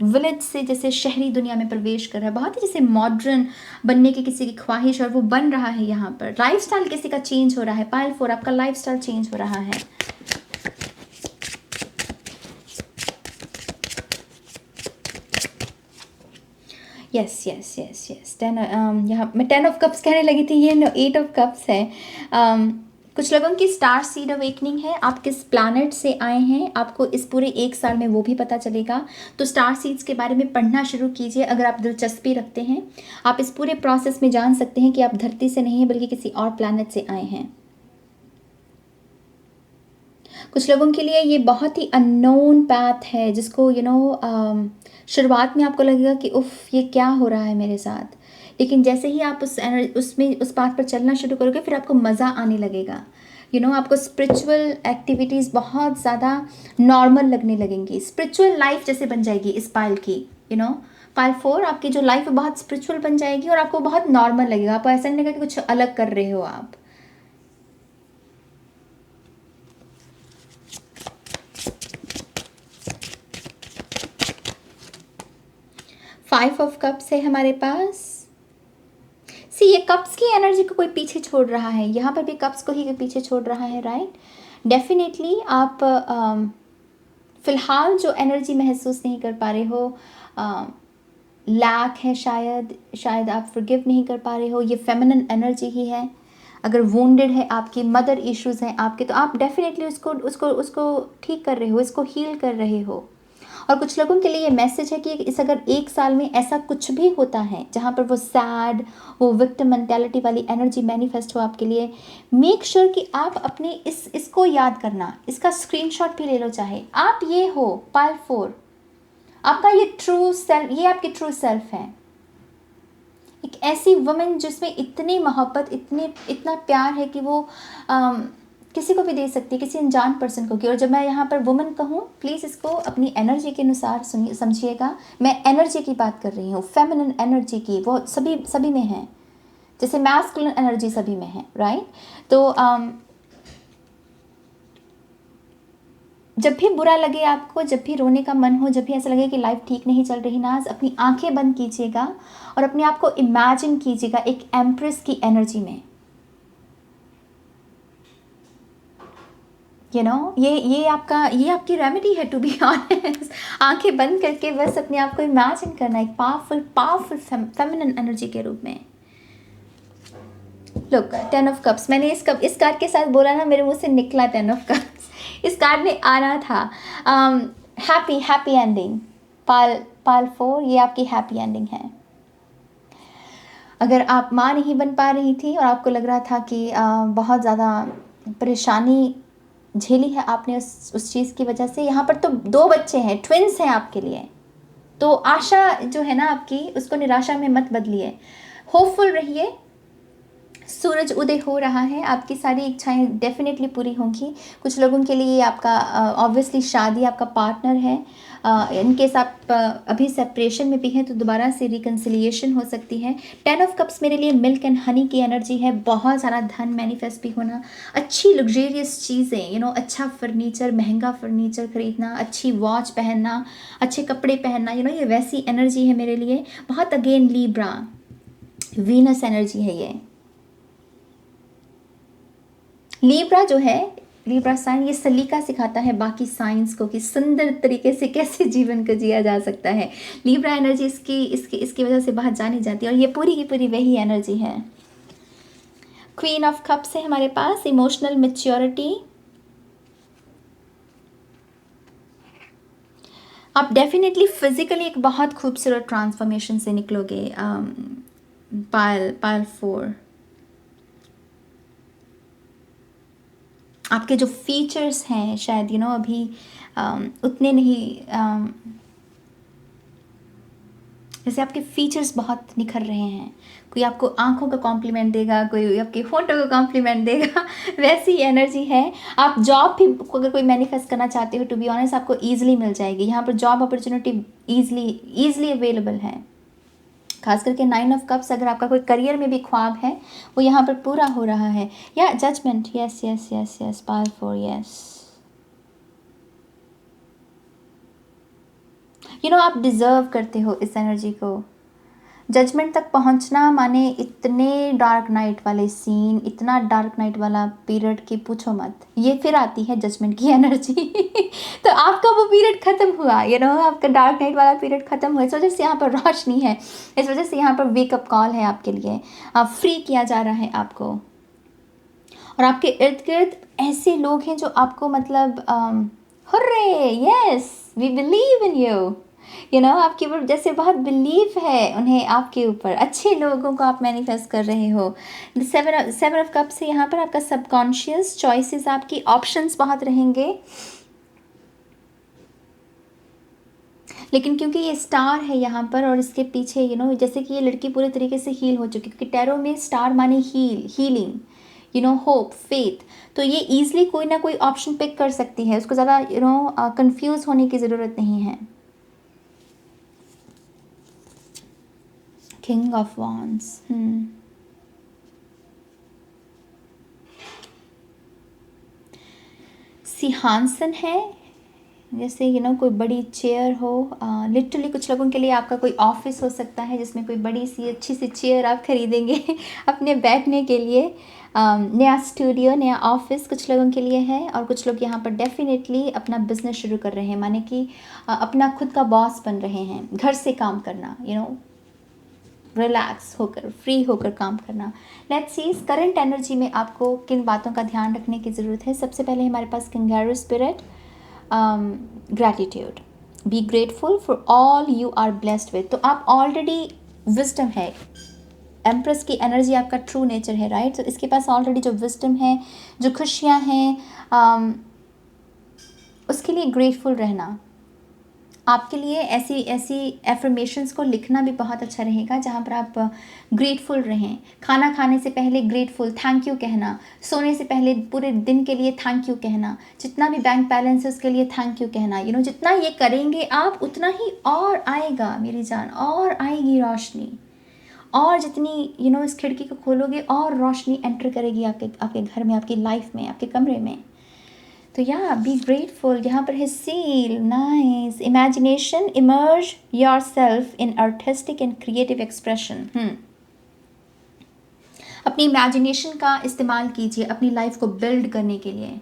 विलेज से जैसे शहरी दुनिया में प्रवेश कर रहा है, बहुत ही जैसे मॉडर्न बनने की किसी की ख्वाहिश, और वो बन रहा है। यहाँ पर लाइफस्टाइल किसी का चेंज हो रहा है। पायल 4, आपका लाइफस्टाइल चेंज हो रहा है। यस यस यस यस 10, यहाँ मैं 10 ऑफ कप्स कहने लगी थी, ये 8 ऑफ कप्स है। कुछ लोगों की स्टार सीड अवेकनिंग है। आप किस प्लैनेट से आए हैं, आपको इस पूरे 1 साल में वो भी पता चलेगा। तो स्टार सीड्स के बारे में पढ़ना शुरू कीजिए अगर आप दिलचस्पी रखते हैं। आप इस पूरे प्रोसेस में जान सकते हैं कि आप धरती से नहीं बल्कि किसी और प्लैनेट से आए हैं। कुछ लोगों के लिए ये बहुत ही अननोन पैथ है, जिसको शुरुआत में आपको लगेगा कि उफ ये क्या हो रहा है मेरे साथ, लेकिन जैसे ही आप उस पाथ पर चलना शुरू करोगे फिर आपको मज़ा आने लगेगा। आपको स्पिरिचुअल एक्टिविटीज़ बहुत ज़्यादा नॉर्मल लगने लगेंगी, स्पिरिचुअल लाइफ जैसे बन जाएगी इस पायल की। पायल 4 आपकी जो लाइफ है बहुत स्पिरिचुअल बन जाएगी और आपको बहुत नॉर्मल लगेगा, आपको ऐसा नहीं लगेगा कि कुछ अलग कर रहे हो आप। फाइव ऑफ कप्स है हमारे पास। ये कप्स की एनर्जी को कोई पीछे छोड़ रहा है, यहाँ पर भी कप्स को ही पीछे छोड़ रहा है, राइट। डेफिनेटली आप फिलहाल जो एनर्जी महसूस नहीं कर पा रहे हो, लैक है, शायद आप फॉरगिव नहीं कर पा रहे हो, ये फेमिनिन एनर्जी ही है। अगर वुंडेड है आपकी, मदर इश्यूज हैं आपके, तो आप डेफिनेटली उसको ठीक कर रहे हो, इसको हील कर रहे हो। और कुछ लोगों के लिए ये मैसेज है कि अगर 1 साल में ऐसा कुछ भी होता है जहाँ पर वो सैड, वो विक्टिम मेंटालिटी वाली एनर्जी मैनिफेस्ट हो आपके लिए, मेक श्योर कि आप अपने इसको याद करना, इसका स्क्रीनशॉट भी ले लो। चाहे आप ये हो पायल 4, आपका ये ट्रू सेल्फ, ये आपकी ट्रू सेल्फ है, एक ऐसी वुमेन जिसमें इतनी मोहब्बत, इतना प्यार है कि वो किसी को भी दे सकती है, किसी अनजान पर्सन को। और जब मैं यहाँ पर वुमन कहूँ, प्लीज़ इसको अपनी एनर्जी के अनुसार समझिएगा। मैं एनर्जी की बात कर रही हूँ, फेमिनिन एनर्जी की, वो सभी में है, जैसे मैस्कुलिन एनर्जी सभी में है, राइट। तो जब भी बुरा लगे आपको, जब भी रोने का मन हो, जब भी ऐसा लगे कि लाइफ ठीक नहीं चल रही नाज, अपनी आंखें बंद कीजिएगा और अपने आप को इमेजिन कीजिएगा एक एम्प्रेस की एनर्जी में। ये आपकी रेमेडी है, टू बी ऑनेस्ट। आंखें बंद करके बस अपने आप को इमेजिन करना एक पावरफुल फेमिनिन एनर्जी के रूप में। लुक, 10 ऑफ कप्स, मैंने इस कार्ड के साथ बोला ना, मेरे मुंह से निकला 10 ऑफ कप्स। इस कार्ड में आ रहा था हैप्पी एंडिंग। पाल 4 ये आपकी हैप्पी एंडिंग है। अगर आप माँ नहीं बन पा रही थी और आपको लग रहा था कि बहुत ज़्यादा परेशानी झेली है आपने उस चीज़ की वजह से, यहाँ पर तो 2 बच्चे हैं, ट्विन्स हैं आपके लिए, तो आशा जो है ना आपकी, उसको निराशा में मत बदलिए, होपफुल रहिए। सूरज उदय हो रहा है, आपकी सारी इच्छाएं डेफिनेटली पूरी होंगी। कुछ लोगों के लिए आपका ऑब्वियसली शादी, आपका पार्टनर है, इनकेस आप अभी सेपरेशन में भी हैं तो दोबारा से रिकन्सिलिएशन हो सकती है। 10 ऑफ कप्स मेरे लिए मिल्क एंड हनी की एनर्जी है, बहुत सारा धन मैनिफेस्ट भी होना, अच्छी लग्जेरियस चीज़ें, अच्छा फर्नीचर, महंगा फर्नीचर खरीदना, अच्छी वॉच पहनना, अच्छे कपड़े पहनना, ये वैसी एनर्जी है मेरे लिए। बहुत अगेन लीब्रा, वीनस एनर्जी है ये। लीब्रा जो है, लीब्रा साइन, ये सलीका सिखाता है बाकी साइंस को कि सुंदर तरीके से कैसे जीवन को जिया जा सकता है। लीब्रा एनर्जी इसकी वजह से बहुत जानी जाती है, और ये पूरी की पूरी वही एनर्जी है। क्वीन ऑफ कप्स है हमारे पास, इमोशनल मैच्योरिटी। आप डेफिनेटली फिजिकली एक बहुत खूबसूरत ट्रांसफॉर्मेशन से निकलोगे। पायल 4, आपके जो फीचर्स हैं शायद अभी उतने नहीं, जैसे आपके फीचर्स बहुत निखर रहे हैं, कोई आपको आंखों का कॉम्प्लीमेंट देगा, कोई आपके होंठों का कॉम्प्लीमेंट देगा, वैसी एनर्जी है। आप जॉब भी अगर कोई मैनिफेस्ट करना चाहते हो, टू बी ऑनेस्ट आपको ईजिली मिल जाएगी, यहाँ पर जॉब अपॉर्चुनिटी ईजिली अवेलेबल है। खास करके 9 ऑफ कप्स, अगर आपका कोई करियर में भी ख्वाब है वो यहाँ पर पूरा हो रहा है। या जजमेंट, यस पायल 4, यस। आप डिज़र्व करते हो इस एनर्जी को। जजमेंट तक पहुँचना माने इतने डार्क नाइट वाले सीन, इतना डार्क नाइट वाला पीरियड की पूछो मत। ये फिर आती है जजमेंट की एनर्जी तो आपका वो पीरियड ख़त्म हुआ, आपका डार्क नाइट वाला पीरियड ख़त्म हुआ। इस वजह से यहाँ पर रोशनी है, इस वजह से यहाँ पर वेकअप कॉल है आपके लिए, फ्री किया जा रहा है आपको। और आपके इर्द गिर्द ऐसे लोग हैं जो आपको मतलब hooray, yes we believe in you, आपके ऊपर जैसे बहुत बिलीव है उन्हें आपके ऊपर, अच्छे लोगों को आप मैनिफेस्ट कर रहे हो। 7 ऑफ कप्स से यहाँ पर आपका सबकॉन्शियस चॉइसेस, आपकी ऑप्शंस बहुत रहेंगे। लेकिन क्योंकि ये स्टार है यहाँ पर और इसके पीछे जैसे कि ये लड़की पूरे तरीके से हील हो चुकी है, क्योंकि टैरो में स्टार माने हीलिंग, होप, फेथ। तो ये ईजिली कोई ना कोई ऑप्शन पिक कर सकती है, उसको ज़्यादा कंफ्यूज होने की ज़रूरत नहीं है। किंग ऑफ वॉन्ड्स, सिंहासन है, जैसे कोई बड़ी चेयर हो। लिटरली कुछ लोगों के लिए आपका कोई ऑफिस हो सकता है जिसमें कोई बड़ी सी अच्छी सी चेयर आप खरीदेंगे अपने बैठने के लिए। नया स्टूडियो, नया ऑफिस कुछ लोगों के लिए है, और कुछ लोग यहाँ पर डेफिनेटली अपना बिजनेस शुरू कर रहे हैं, माने कि अपना खुद का बॉस बन रहे हैं, घर से काम करना, रिलैक्स होकर, फ्री होकर काम करना। लेट्स सी इस करंट एनर्जी में आपको किन बातों का ध्यान रखने की ज़रूरत है। सबसे पहले हमारे पास kangaroo spirit, gratitude, be grateful for all you are blessed with. तो आप ऑलरेडी विजडम है, एम्प्रेस की एनर्जी आपका ट्रू नेचर है, राइट। तो इसके पास ऑलरेडी जो विजडम है, जो खुशियाँ हैं, उसके लिए ग्रेटफुल रहना। आपके लिए ऐसी एफर्मेशंस को लिखना भी बहुत अच्छा रहेगा जहाँ पर आप ग्रेटफुल रहें। खाना खाने से पहले ग्रेटफुल, थैंक यू कहना। सोने से पहले पूरे दिन के लिए थैंक यू कहना। जितना भी बैंक बैलेंस है उसके लिए थैंक यू कहना। जितना ये करेंगे आप, उतना ही और आएगा मेरी जान, और आएगी रोशनी। और जितनी इस खिड़की को खोलोगे और रोशनी एंटर करेगी आपके घर में, आपकी लाइफ में, आपके कमरे में। तो बी ग्रेटफुल। यहाँ पर है seal, nice. Imagination, emerge your self in artistic and creative expression. अपनी इमेजिनेशन का इस्तेमाल कीजिए अपनी लाइफ को बिल्ड करने के लिए।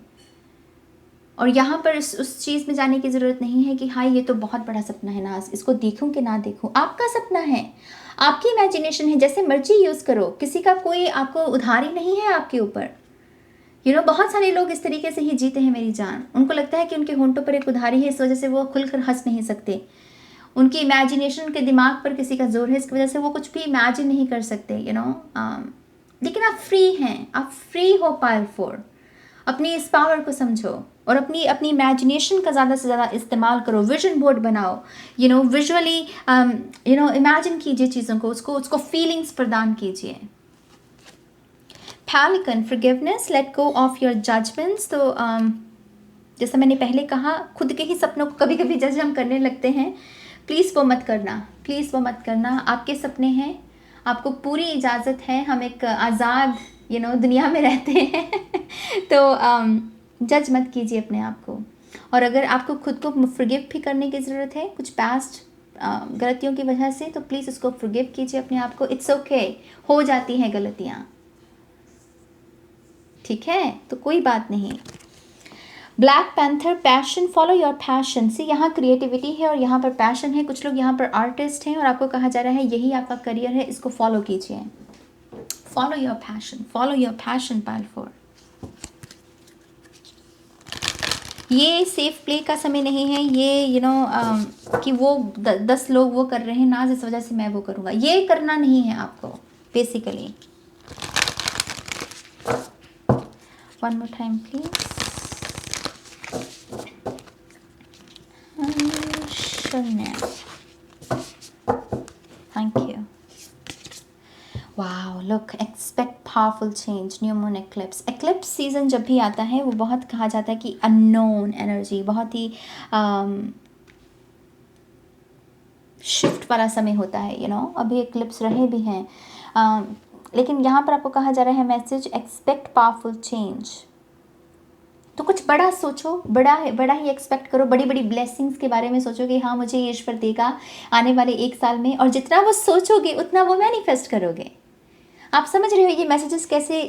और यहाँ पर उस चीज़ में जाने की ज़रूरत नहीं है कि हाँ ये तो बहुत बड़ा सपना है ना, इसको देखूँ कि ना देखूँ। आपका सपना है, आपकी इमेजिनेशन है, जैसे मर्जी यूज़ करो। किसी का कोई आपको उधारी नहीं है आपके ऊपर। बहुत सारे लोग इस तरीके से ही जीते हैं मेरी जान। उनको लगता है कि उनके होंठों पर एक उधारी है, इस वजह से वो खुलकर हंस नहीं सकते। उनकी इमेजिनेशन के दिमाग पर किसी का जोर है, इसकी वजह से वो कुछ भी इमेजिन नहीं कर सकते। लेकिन आप फ्री हैं, आप फ्री हो पायल फोर। अपनी इस पावर को समझो और अपनी इमेजिनेशन का ज़्यादा से ज़्यादा इस्तेमाल करो। विजन बोर्ड बनाओ, विजुअली इमेजिन कीजिए चीज़ों को, उसको फीलिंग्स प्रदान कीजिए। Pelican, forgiveness, let go of your judgments। तो जैसा मैंने पहले कहा, खुद के ही सपनों को कभी कभी जज हम करने लगते हैं। प्लीज़ वो मत करना, प्लीज़ वो मत करना। आपके सपने हैं, आपको पूरी इजाज़त है। हम एक आज़ाद दुनिया में रहते हैं तो जज मत कीजिए अपने आप को। और अगर आपको खुद को फॉरगिव भी करने की ज़रूरत है कुछ पास्ट गलतियों की वजह से, तो प्लीज़ उसको फॉरगिव कीजिए अपने आप को। इट्स ओके, हो जाती हैं गलतियाँ, ठीक है, तो कोई बात नहीं। Black panther, passion, follow your passion. See यहाँ क्रिएटिविटी है और यहाँ पर पैशन है। कुछ लोग यहाँ पर आर्टिस्ट हैं और आपको कहा जा रहा है यही आपका करियर है, इसको फॉलो कीजिए। Follow your passion, follow your passion Payal four. ये सेफ प्ले का समय नहीं है। ये कि वो 10 लोग वो कर रहे हैं ना, इस वजह से मैं वो करूँगा, ये करना नहीं है आपको basically. One more time, please. Chanel. Thank you. Wow, look, expect powerful change. New moon eclipse. Eclipse season जब भी आता है वो बहुत कहा जाता है कि unknown energy, बहुत ही शिफ्ट वाला समय होता है। अभी eclipse रहे भी हैं, लेकिन यहाँ पर आपको कहा जा रहा है मैसेज, एक्सपेक्ट पावरफुल चेंज। तो कुछ बड़ा सोचो, बड़ा ही एक्सपेक्ट करो। बड़ी बड़ी ब्लेसिंग्स के बारे में सोचो कि हाँ मुझे ये ईश्वर देगा आने वाले 1 साल में, और जितना वो सोचोगे उतना वो मैनिफेस्ट करोगे। आप समझ रहे हो ये मैसेजेस कैसे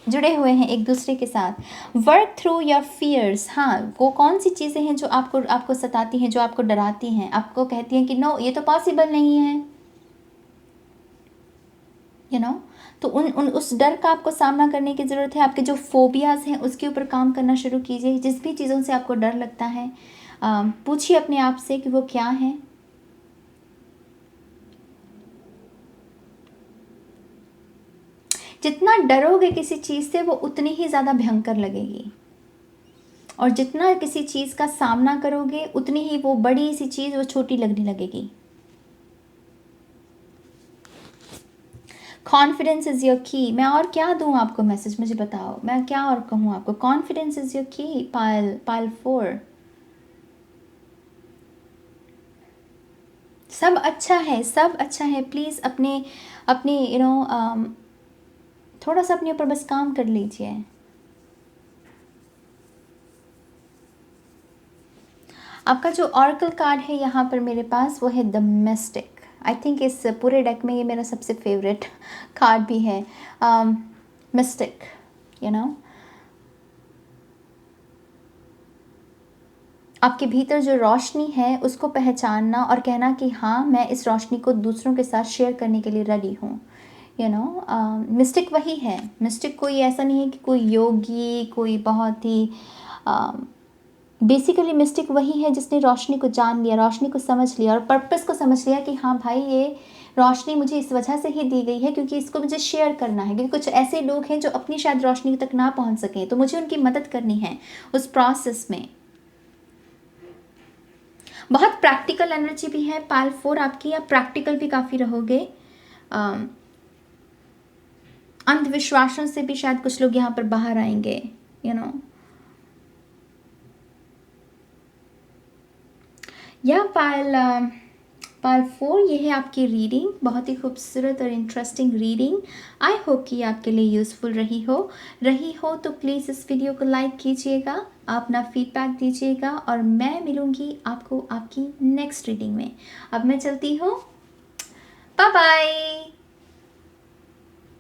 जुड़े हुए हैं एक दूसरे के साथ। Work through your fears. हाँ, वो कौन सी चीज़ें हैं जो आपको सताती हैं, जो आपको डराती हैं, आपको कहती हैं कि नो ये तो पॉसिबल नहीं है, तो उस डर का आपको सामना करने की ज़रूरत है। आपके जो फोबियाज़ हैं उसके ऊपर काम करना शुरू कीजिए। जिस भी चीज़ों से आपको डर लगता है, पूछिए अपने आप से कि वो क्या है। जितना डरोगे किसी चीज़ से, वो उतनी ही ज़्यादा भयंकर लगेगी। और जितना किसी चीज़ का सामना करोगे उतनी ही वो बड़ी सी चीज़ वो छोटी लगने लगेगी। कॉन्फिडेंस इज़ योर की। मैं और क्या दूँ आपको मैसेज, मुझे बताओ, मैं क्या और कहूँ आपको। कॉन्फिडेंस इज़ योर की। पाइल 4। सब अच्छा है, सब अच्छा है। प्लीज़ अपने अपने थोड़ा सा अपने ऊपर बस काम कर लीजिए। आपका जो ऑरेकल कार्ड है यहाँ पर मेरे पास वो है द मिस्टिक। आई थिंक इस पूरे डेक में ये मेरा सबसे फेवरेट कार्ड भी है। मिस्टिक, यू नो, आपके भीतर जो रोशनी है उसको पहचानना और कहना कि हाँ, मैं इस रोशनी को दूसरों के साथ शेयर करने के लिए रेडी हूँ। यू नो, मिस्टिक वही है। मिस्टिक कोई ऐसा नहीं है कि कोई योगी, कोई बहुत ही बेसिकली मिस्टिक वही है जिसने रोशनी को जान लिया, रोशनी को समझ लिया और पर्पस को समझ लिया कि हाँ भाई, ये रोशनी मुझे इस वजह से ही दी गई है क्योंकि इसको मुझे शेयर करना है, क्योंकि कुछ ऐसे लोग हैं जो अपनी शायद रोशनी तक ना पहुंच सकें, तो मुझे उनकी मदद करनी है उस प्रोसेस में। बहुत प्रैक्टिकल एनर्जी भी है पाइल 4 आपकी। आप प्रैक्टिकल भी काफ़ी रहोगे। अंधविश्वासों से भी शायद कुछ लोग यहाँ पर बाहर आएंगे, यू नो। या पाइल 4 ये है आपकी रीडिंग, बहुत ही खूबसूरत और इंटरेस्टिंग रीडिंग। आई होप कि आपके लिए यूज़फुल रही हो तो प्लीज़ इस वीडियो को लाइक कीजिएगा, अपना फीडबैक दीजिएगा और मैं मिलूँगी आपको आपकी नेक्स्ट रीडिंग में। अब मैं चलती हूँ, बाय बाय।